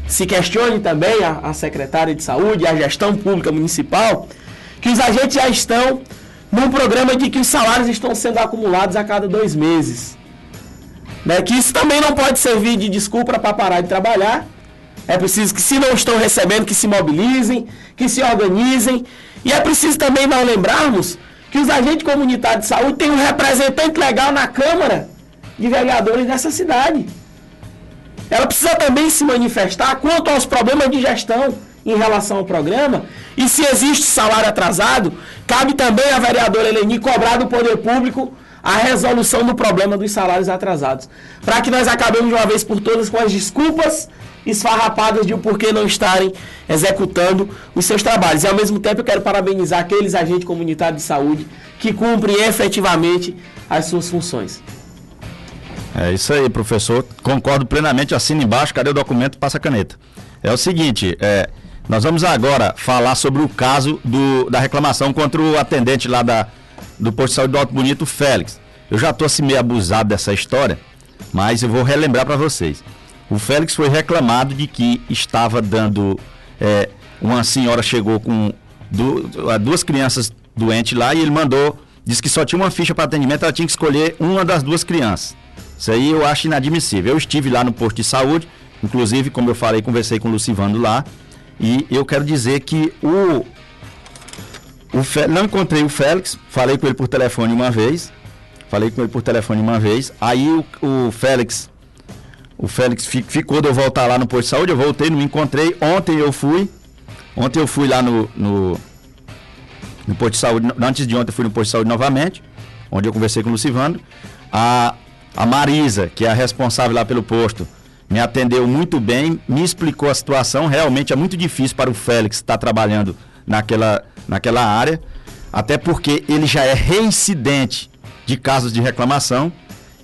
se questione também a secretária de saúde e a gestão pública municipal, que os agentes já estão num programa de que os salários estão sendo acumulados a cada 2 meses. Né? Que isso também não pode servir de desculpa para parar de trabalhar. É preciso que, se não estão recebendo, que se mobilizem, que se organizem. E é preciso também nós lembrarmos que os agentes comunitários de saúde têm um representante legal na Câmara de Vereadores dessa cidade. Ela precisa também se manifestar quanto aos problemas de gestão em relação ao programa. E se existe salário atrasado, cabe também à vereadora Eleni cobrar do poder público a resolução do problema dos salários atrasados. Para que nós acabemos de uma vez por todas com as desculpas esfarrapadas de o porquê não estarem executando os seus trabalhos. E ao mesmo tempo eu quero parabenizar aqueles agentes comunitários de saúde que cumprem efetivamente as suas funções. É isso aí, professor. Concordo plenamente, assina embaixo, cadê o documento? Passa a caneta. É o seguinte, nós vamos agora falar sobre o caso da reclamação contra o atendente lá do posto de saúde do Alto Bonito, Félix. Eu já estou assim meio abusado dessa história, mas eu vou relembrar para vocês. O Félix foi reclamado de que estava dando... uma senhora chegou com 2 crianças doentes lá e ele disse que só tinha uma ficha para atendimento, ela tinha que escolher uma das 2 crianças. Isso aí eu acho inadmissível. Eu estive lá no posto de saúde, inclusive, como eu falei, conversei com o Lucivando lá, E eu quero dizer que não encontrei o Félix, falei com ele por telefone uma vez. Aí o Félix ficou de eu voltar lá no posto de saúde, eu voltei, não me encontrei. Ontem eu fui lá no posto de saúde, antes de ontem eu fui no posto de saúde novamente, onde eu conversei com o Lucivando. A Marisa, que é a responsável lá pelo posto, me atendeu muito bem, me explicou a situação. Realmente é muito difícil para o Félix estar trabalhando naquela área, até porque ele já é reincidente de casos de reclamação.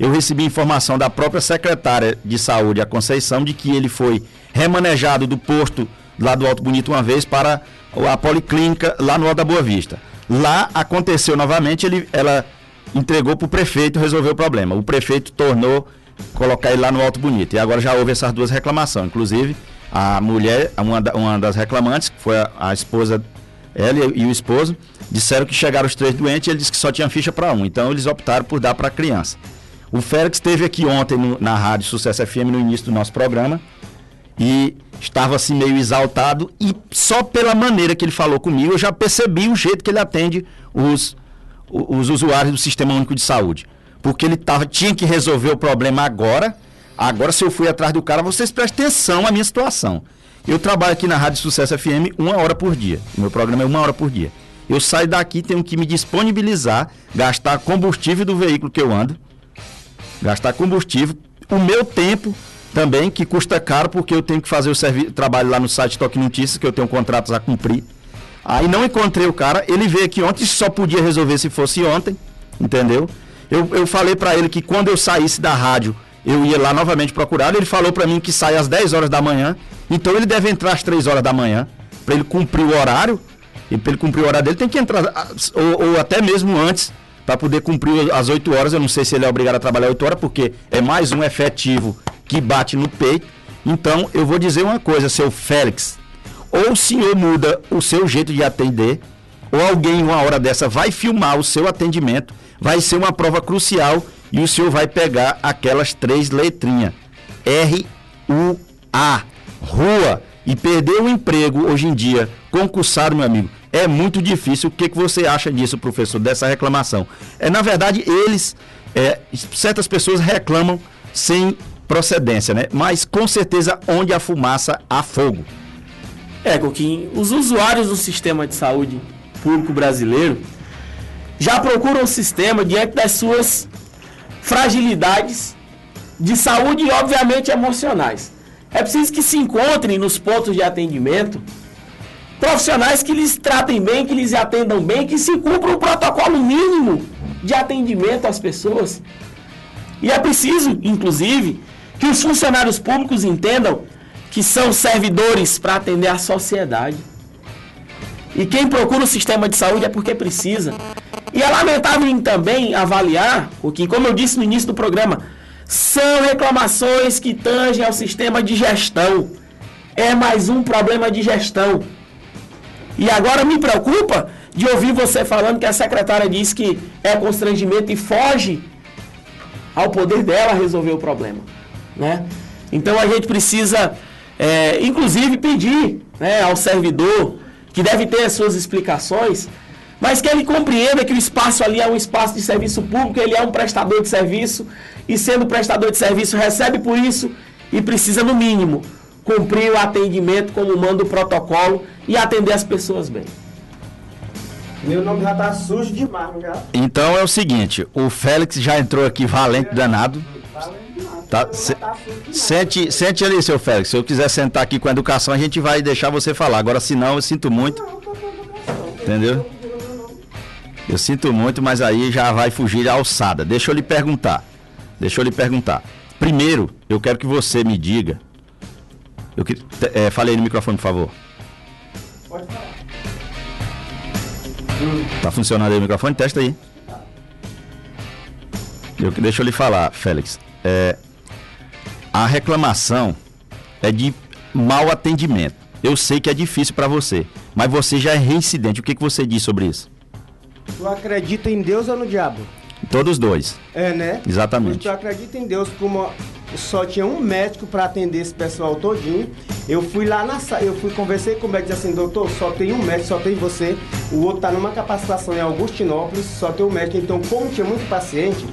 Eu recebi informação da própria secretária de saúde, a Conceição, de que ele foi remanejado do posto lá do Alto Bonito uma vez para a policlínica lá no Alto da Boa Vista. Lá aconteceu novamente, ela entregou para o prefeito resolver o problema. O prefeito tornou colocar ele lá no Alto Bonito. E agora já houve essas duas reclamações. Inclusive, a mulher, uma das reclamantes, que foi a esposa, ela e o esposo, disseram que chegaram os 3 doentes e ele disse que só tinha ficha para um. Então eles optaram por dar para a criança. O Félix esteve aqui ontem na Rádio Sucesso FM no início do nosso programa e estava assim meio exaltado, e só pela maneira que ele falou comigo eu já percebi o jeito que ele atende os usuários do Sistema Único de Saúde. Porque ele tinha que resolver o problema agora. Agora, se eu fui atrás do cara, vocês prestem atenção à minha situação. Eu trabalho aqui na Rádio Sucesso FM 1 hora por dia. O meu programa é 1 hora por dia. Eu saio daqui, tenho que me disponibilizar, gastar combustível do veículo que eu ando, gastar combustível, o meu tempo também, que custa caro, porque eu tenho que fazer o trabalho lá no site Toque Notícias, que eu tenho contratos a cumprir. Aí não encontrei o cara, ele veio aqui ontem, só podia resolver se fosse ontem, entendeu? Eu falei pra ele que quando eu saísse da rádio, eu ia lá novamente procurar. Ele falou pra mim que sai às 10 horas da manhã, então ele deve entrar às 3 horas da manhã, pra ele cumprir o horário. E para ele cumprir o horário dele, tem que entrar, ou até mesmo antes, para poder cumprir as 8 horas. Eu não sei se ele é obrigado a trabalhar 8 horas, porque é mais um efetivo que bate no peito. Então, eu vou dizer uma coisa, seu Félix: ou o senhor muda o seu jeito de atender, ou alguém, uma hora dessa, vai filmar o seu atendimento, vai ser uma prova crucial, e o senhor vai pegar aquelas 3 letrinhas, R-U-A, rua, e perder o emprego hoje em dia, concursado, meu amigo, é muito difícil. O que você acha disso, professor, dessa reclamação? Na verdade, certas pessoas reclamam sem procedência, né? Mas, com certeza, onde há fumaça, há fogo. Coquinho, os usuários do sistema de saúde público brasileiro já procuram o sistema diante das suas fragilidades de saúde e, obviamente, emocionais. É preciso que se encontrem nos pontos de atendimento profissionais que lhes tratem bem, que lhes atendam bem, que se cumpra um protocolo mínimo de atendimento às pessoas. E é preciso, inclusive, que os funcionários públicos entendam que são servidores para atender a sociedade. E quem procura o sistema de saúde é porque precisa. E é lamentável também avaliar, porque, como eu disse no início do programa, são reclamações que tangem ao sistema de gestão. É mais um problema de gestão. E agora me preocupa de ouvir você falando que a secretária disse que é constrangimento e foge ao poder dela resolver o problema, né? Então a gente precisa, inclusive, pedir, né, ao servidor, que deve ter as suas explicações, mas que ele compreenda que o espaço ali é um espaço de serviço público, ele é um prestador de serviço, e sendo prestador de serviço recebe por isso e precisa, no mínimo, cumprir o atendimento como manda o protocolo e atender as pessoas bem. Meu nome já tá sujo demais, já. Então é o seguinte, o Félix já entrou aqui valente danado. Tá, sente ali, seu Félix. Se eu quiser sentar aqui com a educação, a gente vai deixar você falar. Agora, se não, eu sinto muito. Entendeu? Eu sinto muito, mas aí já vai fugir a alçada. Deixa eu lhe perguntar. Primeiro, eu quero que você me diga. Fale aí no microfone, por favor. Pode falar. Tá funcionando aí o microfone? Testa aí. Deixa eu lhe falar, Félix. A reclamação é de mau atendimento. Eu sei que é difícil para você, mas você já é reincidente. O que você diz sobre isso? Tu acredita em Deus ou no diabo? Todos dois. Né? Exatamente. Tu acredita em Deus como só tinha um médico para atender esse pessoal todinho. Eu fui lá conversei com o médico e disse assim, doutor, só tem um médico, só tem você. O outro tá numa capacitação em Augustinópolis, só tem um médico. Então, como tinha muito paciente,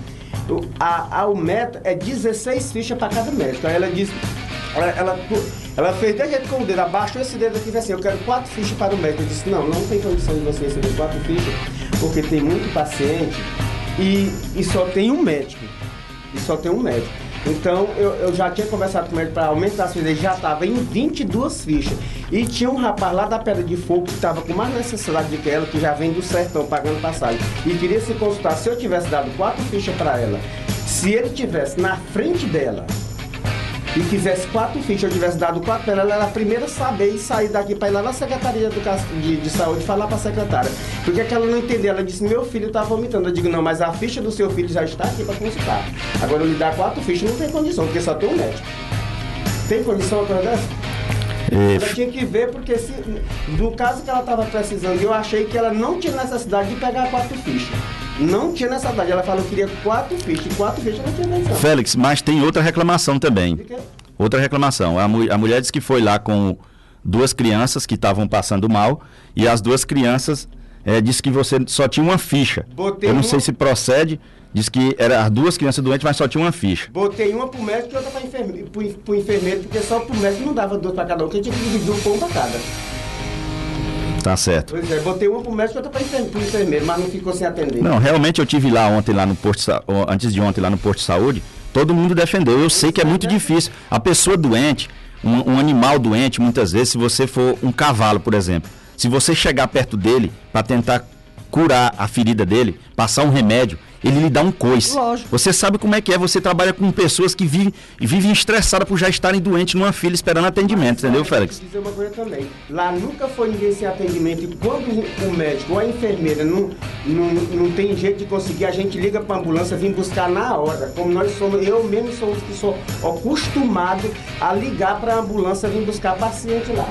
o método é 16 fichas para cada médico. Aí ela disse, ela fez de jeito com o dedo, abaixou esse dedo aqui e disse assim, eu quero 4 fichas para o médico. Eu disse, não tem condição de você receber 4 fichas, porque tem muito paciente e só tem um médico. Então, eu já tinha conversado com ele para aumentar as fichas, ele já estava em 22 fichas. E tinha um rapaz lá da Pedra de Fogo que estava com mais necessidade do que ela, que já vem do sertão pagando passagem. E queria se consultar, se eu tivesse dado 4 fichas para ela, se ele tivesse na frente dela e quisesse 4 fichas, eu tivesse dado 4 para ela, ela era a primeira a saber e sair daqui para ir lá na Secretaria de Saúde e falar para a secretária. Porque que ela não entendeu, ela disse, meu filho está vomitando. Eu digo, não, mas a ficha do seu filho já está aqui para consultar. Agora eu lhe dar 4 fichas, não tem condição, porque só tem um médico. Tem condição uma coisa dessa? Ela tinha que ver, porque no caso que ela estava precisando, eu achei que ela não tinha necessidade de pegar 4 fichas. Não tinha necessidade. Ela falou que queria 4 fichas. 4 fichas não tinha condição. Félix, mas tem outra reclamação também. Outra reclamação. A mulher disse que foi lá com 2 crianças que estavam passando mal e as 2 crianças disse que você só tinha uma ficha. Eu não sei se procede. Diz que eram as 2 crianças doentes, mas só tinha uma ficha. Botei uma pro médico e outra pro enfermeiro, porque só pro médico não dava 2 para cada um, porque tinha que dividir um pão para cada. Tá certo. Pois é, botei uma pro médico e outra pro enfermeiro, mas não ficou sem atender. Não, realmente eu tive lá ontem, lá no posto, antes de ontem, lá no posto de saúde, todo mundo defendeu. Eu sei que é muito difícil. A pessoa doente, um animal doente, muitas vezes, se você for um cavalo, por exemplo, se você chegar perto dele para tentar curar a ferida dele, passar um remédio, ele lhe dá um coice. Lógico. Você sabe como é que é, você trabalha com pessoas que vivem estressadas por já estarem doentes numa fila esperando atendimento, entendeu, Félix? Vou dizer uma coisa também, lá nunca foi ninguém sem atendimento e quando o médico ou a enfermeira não tem jeito de conseguir, a gente liga para a ambulância, vem buscar na hora, como nós somos, eu mesmo sou acostumado a ligar para a ambulância, vir buscar paciente lá.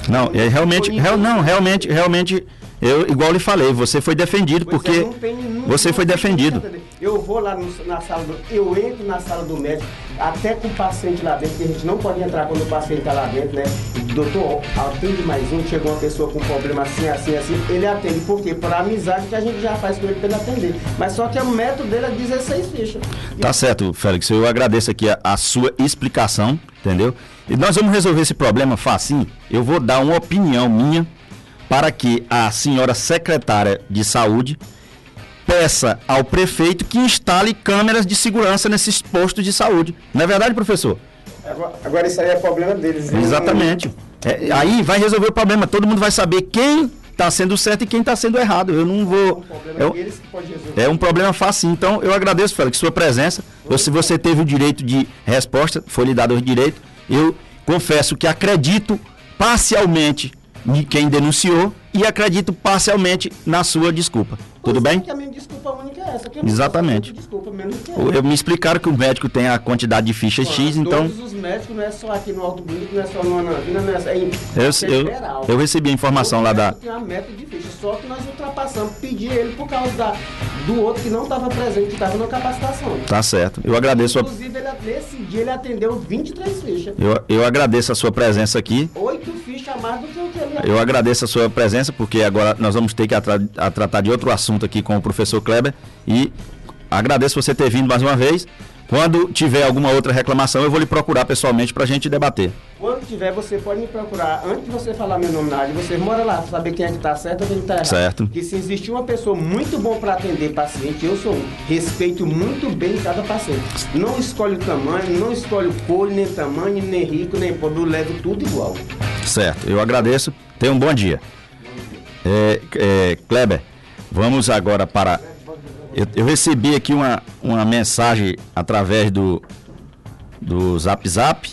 Não, realmente, eu, igual lhe falei, você foi defendido, porque você foi defendido. Eu vou lá na sala eu entro na sala do médico, até com o paciente lá dentro, que a gente não pode entrar quando o paciente está lá dentro, né? Doutor, atende mais um, chegou uma pessoa com problema assim, ele atende. Por quê? Por amizade que a gente já faz com ele para ele atender. Mas só que o método dele é 16 fichas. Tá certo, Félix, eu agradeço aqui a sua explicação, entendeu? E nós vamos resolver esse problema facinho. Eu vou dar uma opinião minha para que a senhora secretária de saúde peça ao prefeito que instale câmeras de segurança nesses postos de saúde. Não é verdade, professor? Agora isso aí é problema deles. Exatamente. Aí vai resolver o problema. Todo mundo vai saber quem está sendo certo e quem está sendo errado. Eu não vou... É um problema fácil. Então, eu agradeço, Félix, sua presença. Se você teve o direito de resposta, foi lhe dado o direito. Eu confesso que acredito parcialmente em quem denunciou e acredito parcialmente na sua desculpa. Tudo bem? Que a minha desculpa única é essa. Exatamente. Desculpa mesmo que é. Me explicaram que o médico tem a quantidade de fichas X, então... Todos os médicos, não é só aqui no Alto Bonito, não é só no Anavina, não é só em... Eu recebi a informação lá da... Tem uma meta de fichas, só que nós ultrapassamos, pedi ele por causa do outro que não estava presente, que estava na capacitação. Tá certo. Eu agradeço... Inclusive, nesse dia ele atendeu 23 fichas. Eu agradeço a sua presença aqui. 8 fichas a mais do que o que ele... Eu agradeço a sua presença, porque agora nós vamos ter que tratar de outro assunto aqui com o professor Kleber e agradeço você ter vindo mais uma vez. Quando tiver alguma outra reclamação, eu vou lhe procurar pessoalmente para a gente debater. Quando tiver, você pode me procurar. Antes de você falar meu nome na área, você mora lá, saber quem é que está certo ou quem está errado. Certo. Porque se existe uma pessoa muito boa para atender paciente, eu sou. Respeito muito bem cada paciente. Não escolhe o tamanho, não escolhe o cor, nem tamanho, nem rico, nem pobre. Eu levo tudo igual. Certo. Eu agradeço. Tenha um bom dia. Kleber, vamos agora para... Eu recebi aqui uma mensagem através do Zap Zap,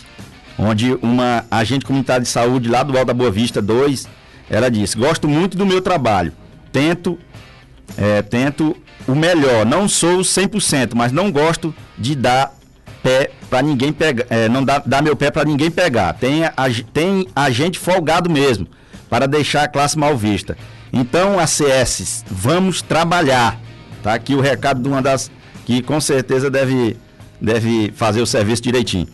onde uma agente comunitária de saúde lá do Alto da Boa Vista 2, ela disse: gosto muito do meu trabalho, tento o melhor, não sou 100%, mas não gosto de dar pé para ninguém pegar, não dar meu pé para ninguém pegar, tem agente folgado mesmo, para deixar a classe mal vista. Então, ACS, vamos trabalhar. Tá aqui o recado de uma das que com certeza deve deve fazer o serviço direitinho.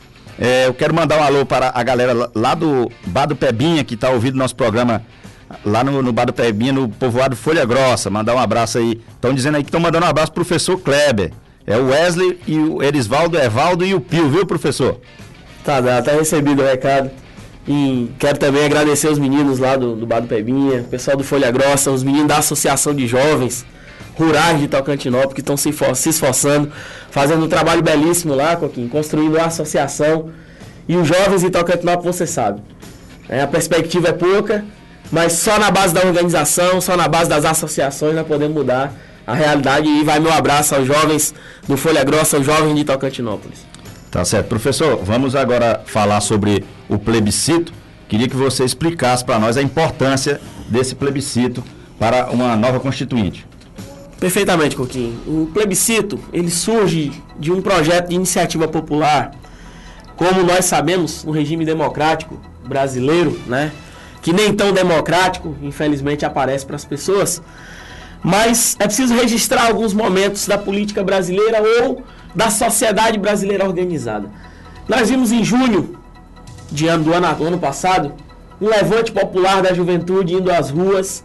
Eu quero mandar um alô para a galera lá do Bar do Pebinha, que está ouvindo nosso programa lá no Bar do Pebinha, no povoado Folha Grossa. Mandar um abraço aí. Estão dizendo aí que estão mandando um abraço pro professor Kleber. É o Wesley e o Erisvaldo, Evaldo e o Pio, viu, professor? Tá recebido o recado. E quero também agradecer os meninos lá do Bar do Pebinha, o pessoal do Folha Grossa, os meninos da Associação de Jovens Rurais de Tocantinópolis, que estão se esforçando, fazendo um trabalho belíssimo lá, Coquinho, construindo a associação. E os jovens de Tocantinópolis, você sabe, a perspectiva é pouca, mas só na base da organização, só na base das associações nós podemos mudar a realidade. E vai meu abraço aos jovens do Folha Grossa, aos jovens de Tocantinópolis. Tá certo. Professor, vamos agora falar sobre o plebiscito. Queria que você explicasse para nós a importância desse plebiscito para uma nova Constituinte. Perfeitamente, Coquinho. O plebiscito, ele surge de um projeto de iniciativa popular, como nós sabemos, no regime democrático brasileiro, né? Que nem tão democrático, infelizmente, aparece para as pessoas. Mas é preciso registrar alguns momentos da política brasileira ou da sociedade brasileira organizada. Nós vimos em junho do ano passado um levante popular da juventude indo às ruas,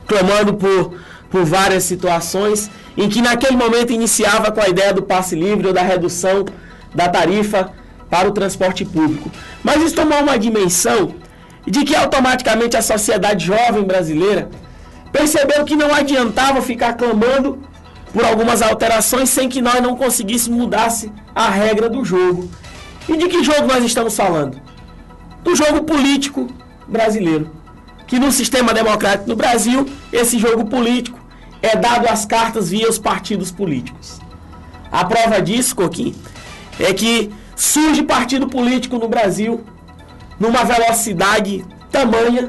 clamando por várias situações, em que naquele momento iniciava com a ideia do passe livre ou da redução da tarifa para o transporte público. Mas isso tomou uma dimensão de que automaticamente a sociedade jovem brasileira percebeu que não adiantava ficar clamando por algumas alterações sem que nós não conseguíssemos mudar a regra do jogo. E de que jogo nós estamos falando? Do jogo político brasileiro. Que no sistema democrático do Brasil, esse jogo político é dado às cartas via os partidos políticos. A prova disso, Coquinho, é que surge partido político no Brasil numa velocidade tamanha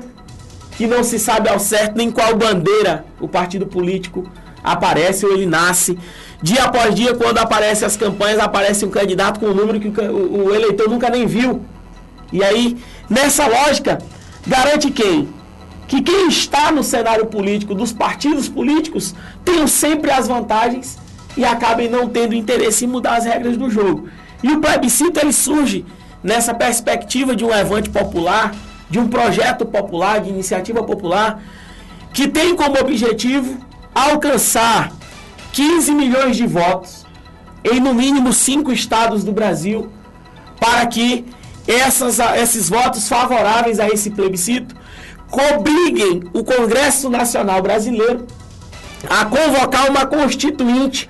que não se sabe ao certo nem qual bandeira o partido político aparece ou ele nasce. Dia após dia, quando aparecem as campanhas, aparece um candidato com um número que o eleitor nunca nem viu. E aí, nessa lógica, garante quem? Que quem está no cenário político dos partidos políticos tenham sempre as vantagens e acabem não tendo interesse em mudar as regras do jogo. E o plebiscito ele surge nessa perspectiva de um levante popular, de um projeto popular, de iniciativa popular, que tem como objetivo alcançar 15 milhões de votos em no mínimo 5 estados do Brasil, para que esses votos favoráveis a esse plebiscito obriguem o Congresso Nacional Brasileiro a convocar uma constituinte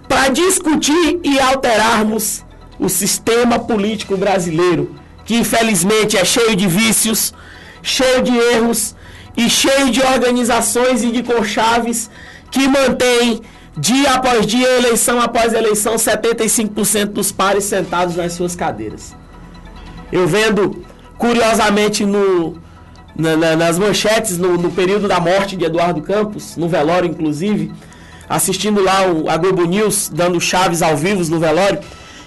para discutir e alterarmos o sistema político brasileiro, que infelizmente é cheio de vícios, cheio de erros e cheio de organizações e de conchaves que mantém dia após dia, eleição após eleição, 75% dos pares sentados nas suas cadeiras. Eu vendo, curiosamente, nas manchetes, no período da morte de Eduardo Campos, no velório inclusive, assistindo lá a Globo News, dando chaves ao vivo no velório,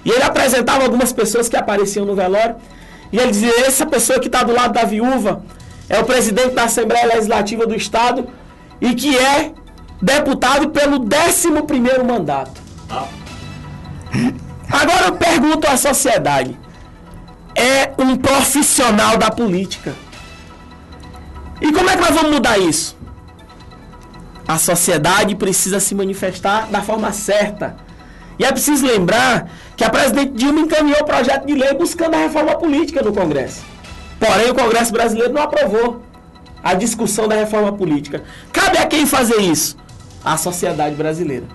e ele apresentava algumas pessoas que apareciam no velório, e ele dizia, essa pessoa que está do lado da viúva é o presidente da Assembleia Legislativa do Estado e que é deputado pelo 11º mandato. Agora eu pergunto à sociedade, é um profissional da política. E como é que nós vamos mudar isso? A sociedade precisa se manifestar da forma certa. E é preciso lembrar que a presidente Dilma encaminhou o projeto de lei buscando a reforma política no Congresso. Porém, o Congresso brasileiro não aprovou a discussão da reforma política. Cabe a quem fazer isso? A sociedade brasileira.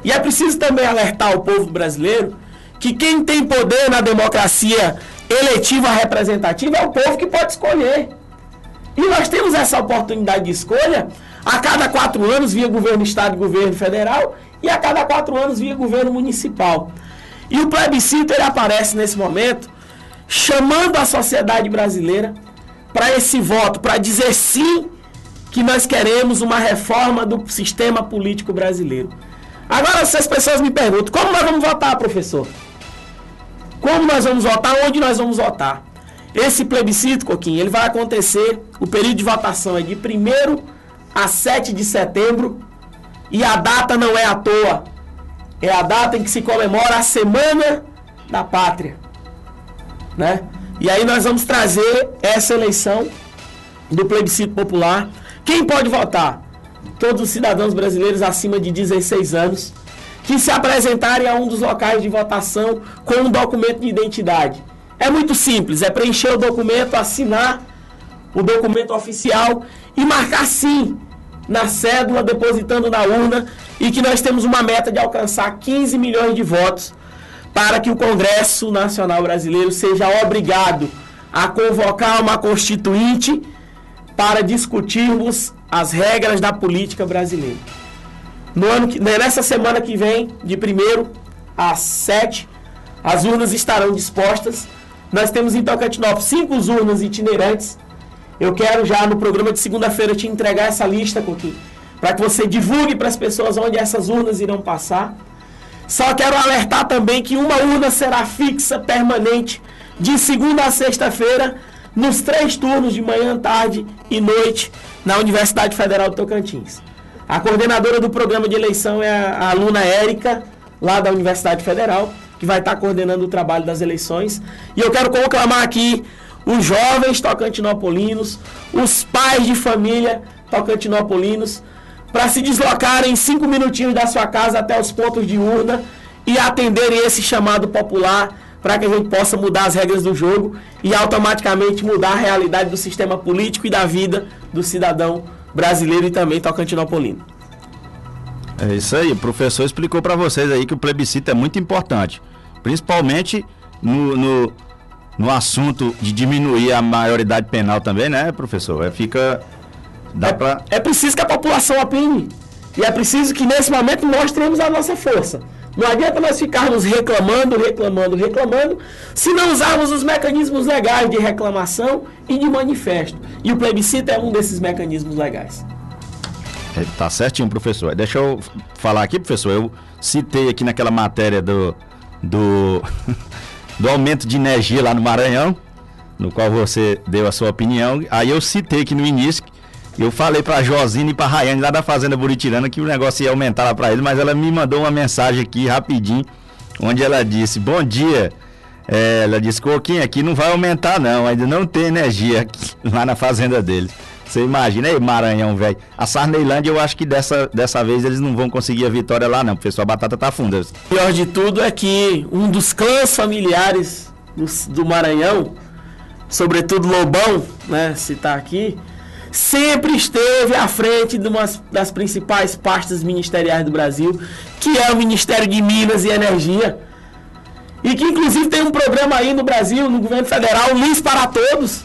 E é preciso também alertar o povo brasileiro que quem tem poder na democracia eletiva representativa é o povo que pode escolher. E nós temos essa oportunidade de escolha a cada 4 anos via governo do Estado e governo federal e a cada 4 anos via governo municipal. E o plebiscito ele aparece nesse momento chamando a sociedade brasileira para esse voto, para dizer sim que nós queremos uma reforma do sistema político brasileiro. Agora, se as pessoas me perguntam, como nós vamos votar, professor? Como nós vamos votar? Onde nós vamos votar? Esse plebiscito, Coquinho, ele vai acontecer, o período de votação é de 1º a 7 de setembro, e a data não é à toa. É a data em que se comemora a Semana da pátria, né? E aí nós vamos trazer essa eleição do plebiscito popular. Quem pode votar? Todos os cidadãos brasileiros acima de 16 anos que se apresentarem a um dos locais de votação com um documento de identidade. É muito simples, é preencher o documento, assinar o documento oficial e marcar sim na cédula, depositando na urna, e que nós temos uma meta de alcançar 15 milhões de votos para que o Congresso Nacional Brasileiro seja obrigado a convocar uma constituinte para discutirmos as regras da política brasileira. Nessa semana que vem, de 1º a 7, as urnas estarão dispostas. Nós temos em Tocantinópolis 5 urnas itinerantes. Eu quero já no programa de segunda-feira te entregar essa lista, Coquinho, para que você divulgue para as pessoas onde essas urnas irão passar. Só quero alertar também que uma urna será fixa, permanente, de segunda a sexta-feira, nos 3 turnos de manhã, tarde e noite, na Universidade Federal do Tocantins. A coordenadora do programa de eleição é a aluna Érica, lá da Universidade Federal, que vai estar coordenando o trabalho das eleições. E eu quero conclamar aqui os jovens tocantinopolinos, os pais de família tocantinopolinos, para se deslocarem em 5 minutinhos da sua casa até os pontos de urna e atenderem esse chamado popular, para que a gente possa mudar as regras do jogo e automaticamente mudar a realidade do sistema político e da vida do cidadão brasileiro e também tocantinopolino. É isso aí, o professor explicou para vocês aí que o plebiscito é muito importante, principalmente no assunto de diminuir a maioridade penal também, né, professor? É preciso que a população opine e é preciso que nesse momento mostremos a nossa força. Não adianta nós ficarmos reclamando, se não usarmos os mecanismos legais de reclamação e de manifesto. E o plebiscito é um desses mecanismos legais. Tá certinho, professor. Deixa eu falar aqui, professor. Eu citei aqui naquela matéria do aumento de energia lá no Maranhão, no qual você deu a sua opinião. Aí eu citei aqui no início, eu falei pra Josine e pra Rayane lá da Fazenda Buritirana que o negócio ia aumentar lá pra eles, mas ela me mandou uma mensagem aqui rapidinho, onde ela disse: bom dia. Ela disse: Coquinho, aqui não vai aumentar não, ainda não tem energia aqui, lá na fazenda deles. Você imagina aí, Maranhão, velho. A Sarneilândia, eu acho que dessa vez eles não vão conseguir a vitória lá não, porque sua batata tá funda. O pior de tudo é que um dos clãs familiares do Maranhão, sobretudo Lobão, né, citar aqui, sempre esteve à frente de uma das principais pastas ministeriais do Brasil, que é o Ministério de Minas e Energia. E que inclusive tem um programa aí no Brasil, no governo federal, Luz para Todos,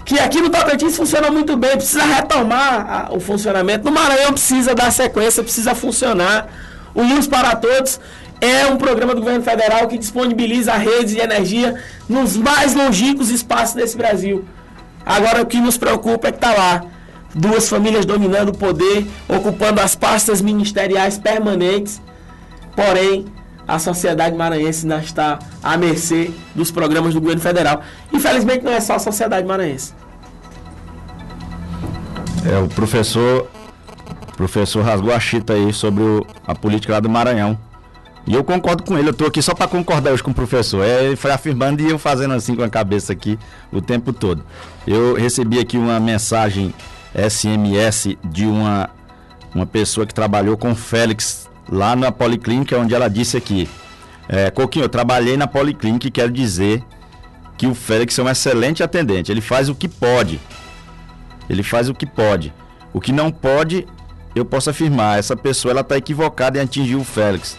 que aqui no Tocantins funciona muito bem, precisa retomar o funcionamento. No Maranhão precisa dar sequência, precisa funcionar. O Luz para Todos é um programa do governo federal que disponibiliza redes de energia nos mais longínquos espaços desse Brasil. Agora o que nos preocupa é que está lá 2 famílias dominando o poder, ocupando as pastas ministeriais permanentes, porém a sociedade maranhense ainda está à mercê dos programas do governo federal. Infelizmente não é só a sociedade maranhense. O professor rasgou a chita aí sobre a política lá do Maranhão. E eu concordo com ele, eu estou aqui só para concordar hoje com o professor. Ele foi afirmando e eu fazendo assim com a cabeça aqui o tempo todo. Eu recebi aqui uma mensagem SMS de uma pessoa que trabalhou com o Félix lá na Policlínica, onde ela disse aqui: Coquinho, eu trabalhei na Policlínica e quero dizer que o Félix é um excelente atendente. Ele faz o que pode. O que não pode, eu posso afirmar, essa pessoa ela está equivocada em atingir o Félix.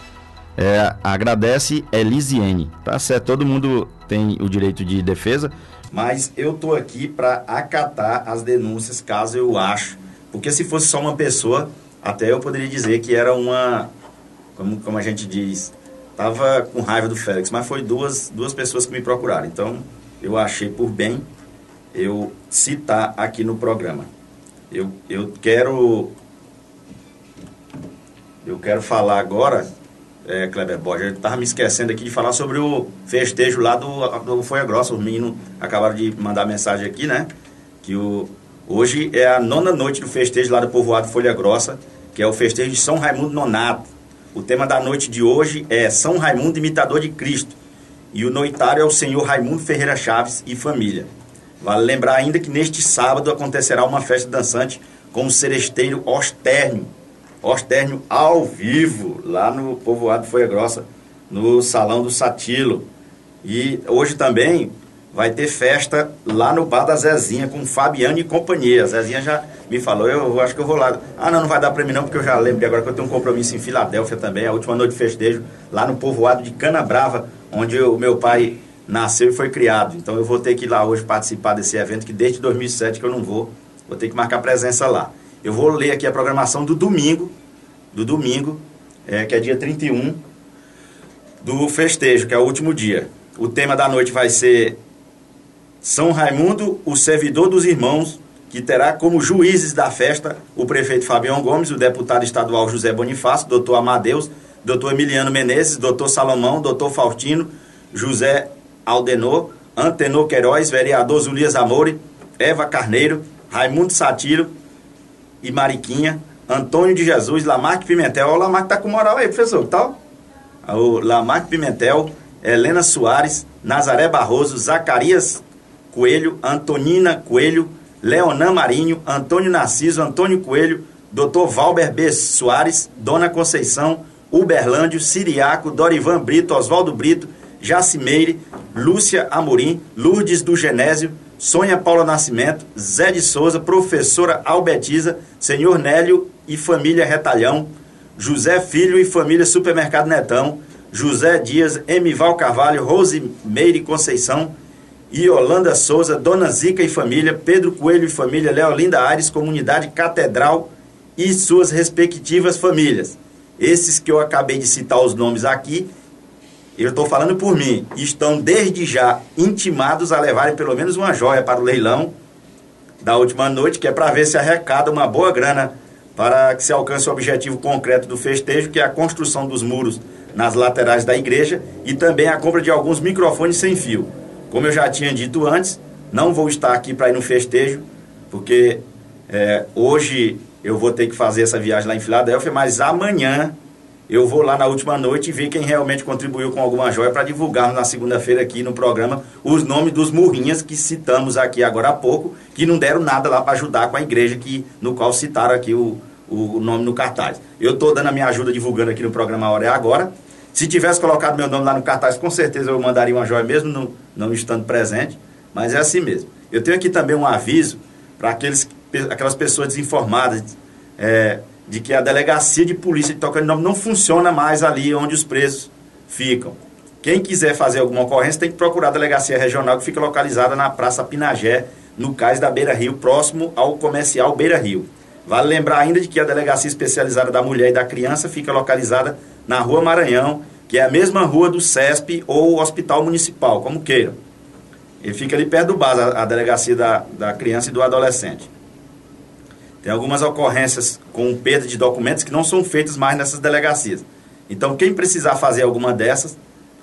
Agradece Elisiene. Tá certo, todo mundo tem o direito de defesa. Mas eu tô aqui para acatar as denúncias, caso eu acho. Porque se fosse só uma pessoa, até eu poderia dizer que era uma, como a gente diz, tava com raiva do Félix. Mas foi duas pessoas que me procuraram. Então, eu achei por bem eu citar aqui no programa. Eu quero falar agora, Kleber Borges, eu estava me esquecendo aqui de falar sobre o festejo lá do Folha Grossa. Os meninos acabaram de mandar mensagem aqui, né? Que hoje é a 9ª noite do festejo lá do povoado Folha Grossa, que é o festejo de São Raimundo Nonato. O tema da noite de hoje é São Raimundo, imitador de Cristo. E o noitário é o senhor Raimundo Ferreira Chaves e família. Vale lembrar ainda que neste sábado acontecerá uma festa dançante com o seresteiro Ostérnio ao vivo, lá no povoado Folha Grossa, no Salão do Satilo. E hoje também vai ter festa lá no bar da Zezinha com Fabiano e companhia. A Zezinha já me falou, eu acho que eu vou lá. Ah, não vai dar pra mim não, porque eu já lembro que agora que eu tenho um compromisso em Filadélfia também, a última noite de festejo, lá no povoado de Canabrava, onde o meu pai nasceu e foi criado. Então eu vou ter que ir lá hoje participar desse evento, que desde 2007 que eu não vou ter que marcar presença lá. Eu vou ler aqui a programação do domingo, que é dia 31, do festejo, que é o último dia. O tema da noite vai ser São Raimundo, o servidor dos irmãos, que terá como juízes da festa o prefeito Fabião Gomes, o deputado estadual José Bonifácio, doutor Amadeus, doutor Emiliano Menezes, doutor Salomão, doutor Faustino, José Aldenor, Antenor Queiroz, vereador Zulias Amore, Eva Carneiro, Raimundo Satiro e Mariquinha, Antônio de Jesus, Lamarque Pimentel. O Lamarque tá com moral aí, professor, que tal? O Lamarque Pimentel, Helena Soares, Nazaré Barroso, Zacarias Coelho, Antonina Coelho, Leonan Marinho, Antônio Narciso, Antônio Coelho, Dr. Valber B. Soares, Dona Conceição, Uberlândio, Siriaco, Dorivan Brito, Oswaldo Brito, Jacimeire, Lúcia Amorim, Lourdes do Genésio, Sônia Paula Nascimento, Zé de Souza, Professora Albetiza, Senhor Nélio e família Retalhão, José Filho e família Supermercado Netão, José Dias, Emival Carvalho, Rosimeire Conceição, Yolanda Souza, Dona Zica e família, Pedro Coelho e família, Leolinda Aires, Comunidade Catedral e suas respectivas famílias. Esses que eu acabei de citar os nomes aqui, eu estou falando por mim, estão desde já intimados a levarem pelo menos uma joia para o leilão da última noite, que é para ver se arrecada uma boa grana para que se alcance o objetivo concreto do festejo, que é a construção dos muros nas laterais da igreja e também a compra de alguns microfones sem fio. Como eu já tinha dito antes, não vou estar aqui para ir no festejo, porque hoje eu vou ter que fazer essa viagem lá em Filadélfia, mas amanhã eu vou lá na última noite e ver quem realmente contribuiu com alguma joia para divulgar na segunda-feira aqui no programa os nomes dos murrinhas que citamos aqui agora há pouco, que não deram nada lá para ajudar com a igreja no qual citaram aqui o nome no cartaz. Eu estou dando a minha ajuda divulgando aqui no programa A Hora é Agora. Se tivesse colocado meu nome lá no cartaz, com certeza eu mandaria uma joia mesmo não estando presente, mas é assim mesmo. Eu tenho aqui também um aviso para aquelas pessoas desinformadas de que a delegacia de polícia de Tocantinópolis não funciona mais ali onde os presos ficam. Quem quiser fazer alguma ocorrência tem que procurar a delegacia regional, que fica localizada na Praça Pinagé, no cais da Beira Rio, próximo ao comercial Beira Rio. Vale lembrar ainda de que a delegacia especializada da mulher e da criança fica localizada na Rua Maranhão, que é a mesma rua do CESP ou Hospital Municipal, como queiram. Ele fica ali perto do BAS, a delegacia da criança e do adolescente. Tem algumas ocorrências com perda de documentos que não são feitas mais nessas delegacias. Então, quem precisar fazer alguma dessas,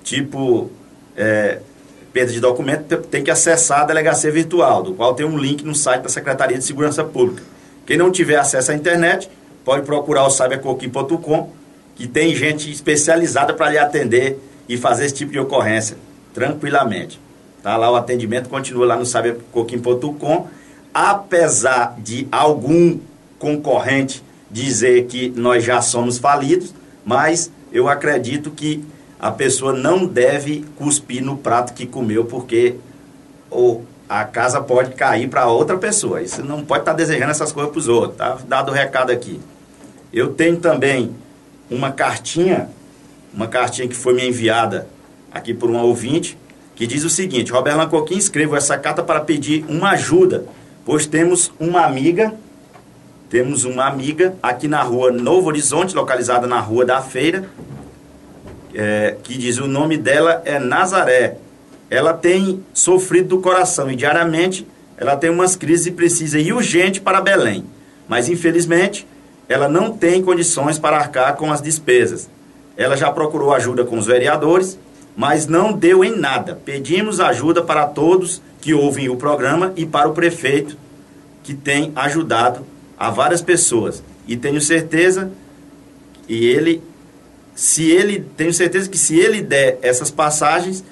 tipo perda de documento, tem que acessar a delegacia virtual, do qual tem um link no site da Secretaria de Segurança Pública. Quem não tiver acesso à internet, pode procurar o cybercoquim.com, que tem gente especializada para lhe atender e fazer esse tipo de ocorrência tranquilamente. Tá lá, o atendimento continua lá no cybercoquim.com. Apesar de algum concorrente dizer que nós já somos falidos, mas eu acredito que a pessoa não deve cuspir no prato que comeu, porque a casa pode cair para outra pessoa. Isso não pode estar desejando essas coisas para os outros, tá? Dado o recado aqui. Eu tenho também uma cartinha que foi me enviada aqui por uma ouvinte, que diz o seguinte: Roberlan Coquim, escrevo essa carta para pedir uma ajuda, pois temos uma amiga aqui na rua Novo Horizonte, localizada na Rua da Feira, que diz o nome dela é Nazaré. Ela tem sofrido do coração e diariamente ela tem umas crises e precisa ir urgente para Belém. Mas infelizmente ela não tem condições para arcar com as despesas. Ela já procurou ajuda com os vereadores, mas não deu em nada. Pedimos ajuda para todos que ouvem o programa e para o prefeito, que tem ajudado a várias pessoas. E tenho certeza que se ele der essas passagens,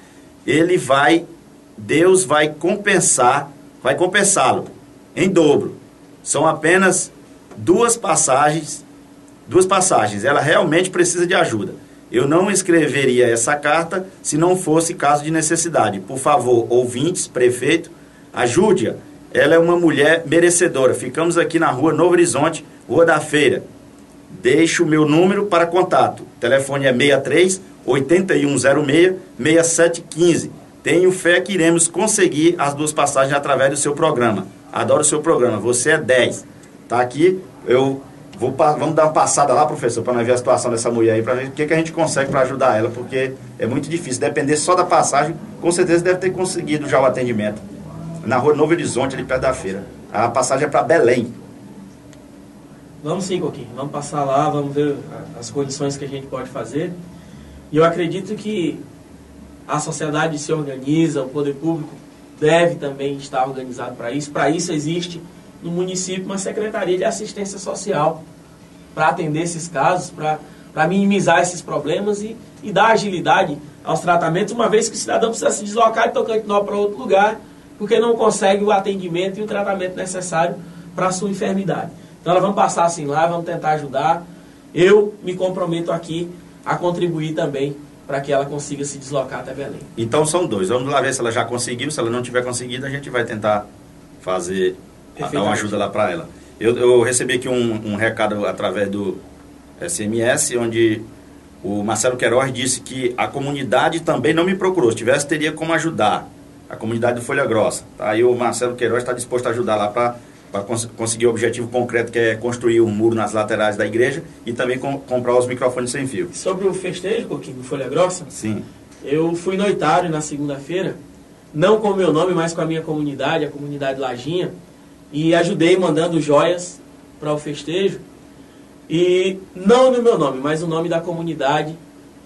Deus vai compensá-lo em dobro. São apenas duas passagens. Ela realmente precisa de ajuda. Eu não escreveria essa carta se não fosse caso de necessidade. Por favor, ouvintes, prefeito, ajude-a. Ela é uma mulher merecedora. Ficamos aqui na rua Novo Horizonte, Rua da Feira. Deixo o meu número para contato. O telefone é 63-8106-6715. Tenho fé que iremos conseguir as duas passagens através do seu programa. Adoro o seu programa. Você é 10. Tá aqui, vamos dar uma passada lá, professor, para nós ver a situação dessa mulher aí, para ver o que a gente consegue para ajudar ela, porque é muito difícil. Depender só da passagem, com certeza deve ter conseguido já o atendimento. Na rua Novo Horizonte, ali perto da feira. A passagem é para Belém. Vamos sim, Coquinho. Vamos passar lá, vamos ver as condições que a gente pode fazer. E eu acredito que a sociedade se organiza, o poder público deve também estar organizado para isso. Para isso existe no município uma secretaria de assistência social para atender esses casos, para minimizar esses problemas e dar agilidade aos tratamentos, uma vez que o cidadão precisa se deslocar de Tocantinópolis para outro lugar, porque não consegue o atendimento e o tratamento necessário para a sua enfermidade. Então nós vamos passar assim lá, vamos tentar ajudar. Eu me comprometo aqui a contribuir também para que ela consiga se deslocar até Belém. Então são dois. Vamos lá ver se ela já conseguiu. Se ela não tiver conseguido, a gente vai tentar fazer, dar uma ajuda lá para ela. Eu recebi aqui um recado através do SMS, onde o Marcelo Queiroz disse que a comunidade também não me procurou. Se tivesse, teria como ajudar. A comunidade do Folha Grossa. Aí o Marcelo Queiroz está disposto a ajudar lá para conseguir o objetivo concreto, que é construir um muro nas laterais da igreja e também comprar os microfones sem fio. Sobre o festejo, Coquinho, do Folha Grossa? Sim. Eu fui noitário na segunda-feira, não com o meu nome, mas com a minha comunidade, a comunidade Lajinha, e ajudei mandando joias para o festejo. E não no meu nome, mas o nome da comunidade,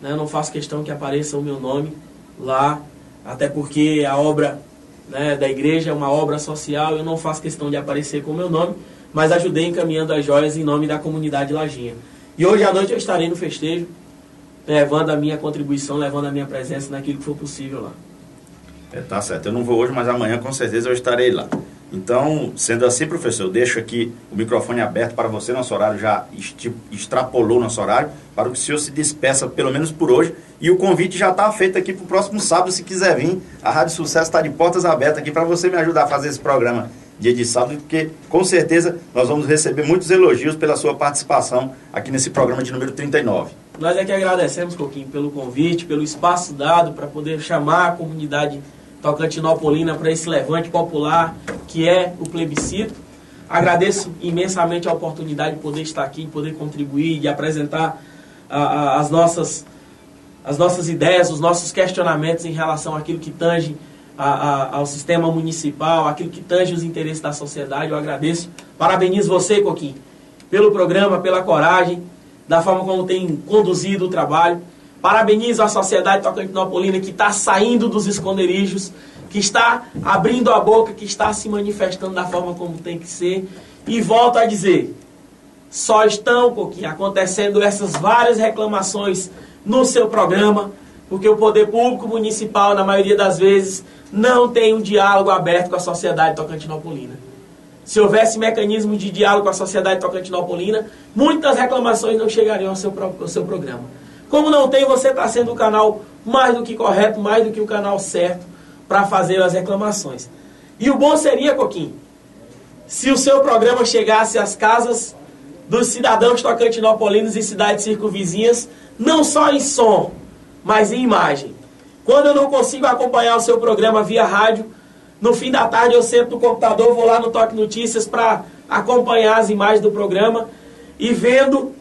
né? Eu não faço questão que apareça o meu nome lá, até porque a obra, né, da igreja é uma obra social, eu não faço questão de aparecer com o meu nome, mas ajudei encaminhando as joias em nome da comunidade Lajinha. E hoje à noite eu estarei no festejo, levando a minha contribuição, levando a minha presença naquilo que for possível lá. Tá certo, eu não vou hoje, mas amanhã com certeza eu estarei lá. Então, sendo assim, professor, eu deixo aqui o microfone aberto para você. Nosso horário já extrapolou nosso horário, para que o senhor se despeça pelo menos por hoje. E o convite já está feito aqui para o próximo sábado, se quiser vir. A Rádio Sucesso está de portas abertas aqui para você me ajudar a fazer esse programa dia de sábado, porque com certeza nós vamos receber muitos elogios pela sua participação aqui nesse programa de número 39. Nós é que agradecemos, Coquinho, pelo convite, pelo espaço dado para poder chamar a comunidade tocantinopolina para esse levante popular que é o plebiscito. Agradeço imensamente a oportunidade de poder estar aqui, de poder contribuir, de apresentar as nossas ideias, os nossos questionamentos em relação àquilo que tange ao sistema municipal, aquilo que tange os interesses da sociedade. Eu agradeço. Parabenizo você, Coquinho, pelo programa, pela coragem, da forma como tem conduzido o trabalho. Parabenizo a sociedade tocantinopolina que está saindo dos esconderijos, que está abrindo a boca, que está se manifestando da forma como tem que ser. E volto a dizer, só estão, Coquinho, acontecendo essas várias reclamações no seu programa, porque o poder público municipal, na maioria das vezes, não tem um diálogo aberto com a sociedade tocantinopolina. Se houvesse mecanismo de diálogo com a sociedade tocantinopolina, muitas reclamações não chegariam ao seu programa. Como não tem, você está sendo o canal mais do que correto, mais do que o canal certo para fazer as reclamações. E o bom seria, Coquinho, se o seu programa chegasse às casas dos cidadãos tocantinopolinos e cidades circunvizinhas, não só em som, mas em imagem. Quando eu não consigo acompanhar o seu programa via rádio, no fim da tarde eu sento no computador, vou lá no Toque Notícias para acompanhar as imagens do programa e vendo.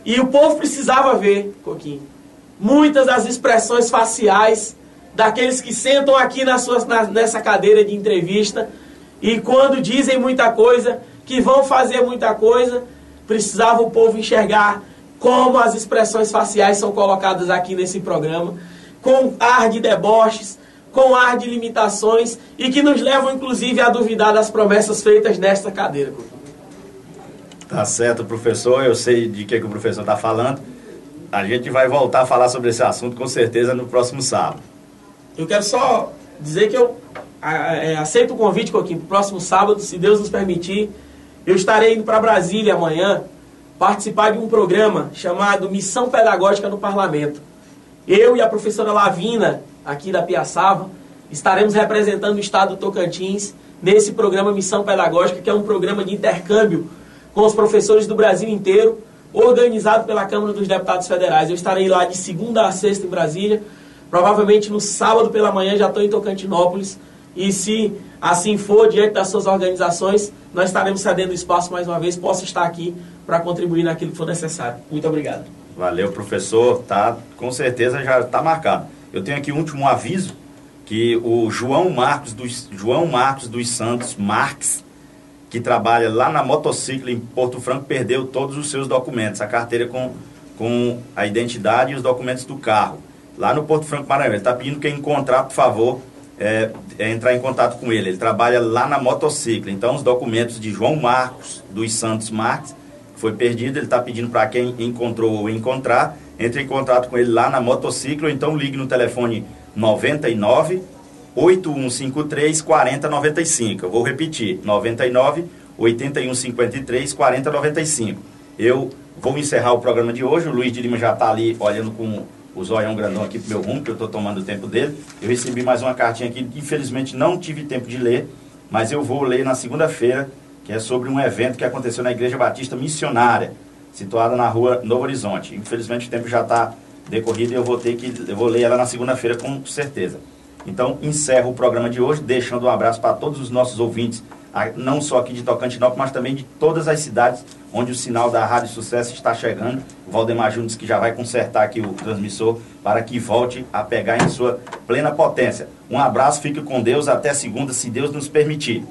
E o povo precisava ver, Coquinho, muitas das expressões faciais daqueles que sentam aqui nessa cadeira de entrevista e quando dizem muita coisa, que vão fazer muita coisa, precisava o povo enxergar como as expressões faciais são colocadas aqui nesse programa, com ar de deboches, com ar de limitações e que nos levam inclusive a duvidar das promessas feitas nesta cadeira, Coquinho. Tá certo, professor. Eu sei de que o professor está falando. A gente vai voltar a falar sobre esse assunto com certeza no próximo sábado. Eu quero só dizer que eu aceito o convite, Coquinho, para o próximo sábado, se Deus nos permitir. Eu estarei indo para Brasília amanhã participar de um programa chamado Missão Pedagógica no Parlamento. Eu e a professora Lavina, aqui da Piaçava, estaremos representando o estado do Tocantins nesse programa Missão Pedagógica, que é um programa de intercâmbio com os professores do Brasil inteiro, organizado pela Câmara dos Deputados Federais. Eu estarei lá de segunda a sexta em Brasília, provavelmente no sábado pela manhã já estou em Tocantinópolis, e se assim for, diante das suas organizações, nós estaremos cedendo espaço mais uma vez, posso estar aqui para contribuir naquilo que for necessário. Muito obrigado. Valeu, professor. Tá, com certeza já está marcado. Eu tenho aqui um último aviso, que o João Marcos dos Santos Marques, que trabalha lá na motociclo em Porto Franco, perdeu todos os seus documentos, a carteira com a identidade e os documentos do carro, lá no Porto Franco, Maranhão. Ele está pedindo quem encontrar, por favor, entrar em contato com ele. Ele trabalha lá na motociclo, então os documentos de João Marcos dos Santos Marques foi perdido, ele está pedindo para quem encontrou ou encontrar, entre em contato com ele lá na motociclo, então ligue no telefone 99 8153 4095. Eu vou repetir, 99 8153 4095. Eu vou encerrar o programa de hoje. O Luiz de Lima já está ali olhando com o zoião grandão aqui pro meu rumo, que eu estou tomando o tempo dele. Eu recebi mais uma cartinha aqui que infelizmente não tive tempo de ler, mas eu vou ler na segunda-feira, que é sobre um evento que aconteceu na Igreja Batista Missionária, situada na rua Novo Horizonte. Infelizmente o tempo já está decorrido e eu vou ler ela na segunda-feira com certeza. Então, encerro o programa de hoje, deixando um abraço para todos os nossos ouvintes, não só aqui de Tocantinópolis, mas também de todas as cidades onde o sinal da Rádio Sucesso está chegando. O Valdemar Júnior disse que já vai consertar aqui o transmissor para que volte a pegar em sua plena potência. Um abraço, fique com Deus, até segunda, se Deus nos permitir.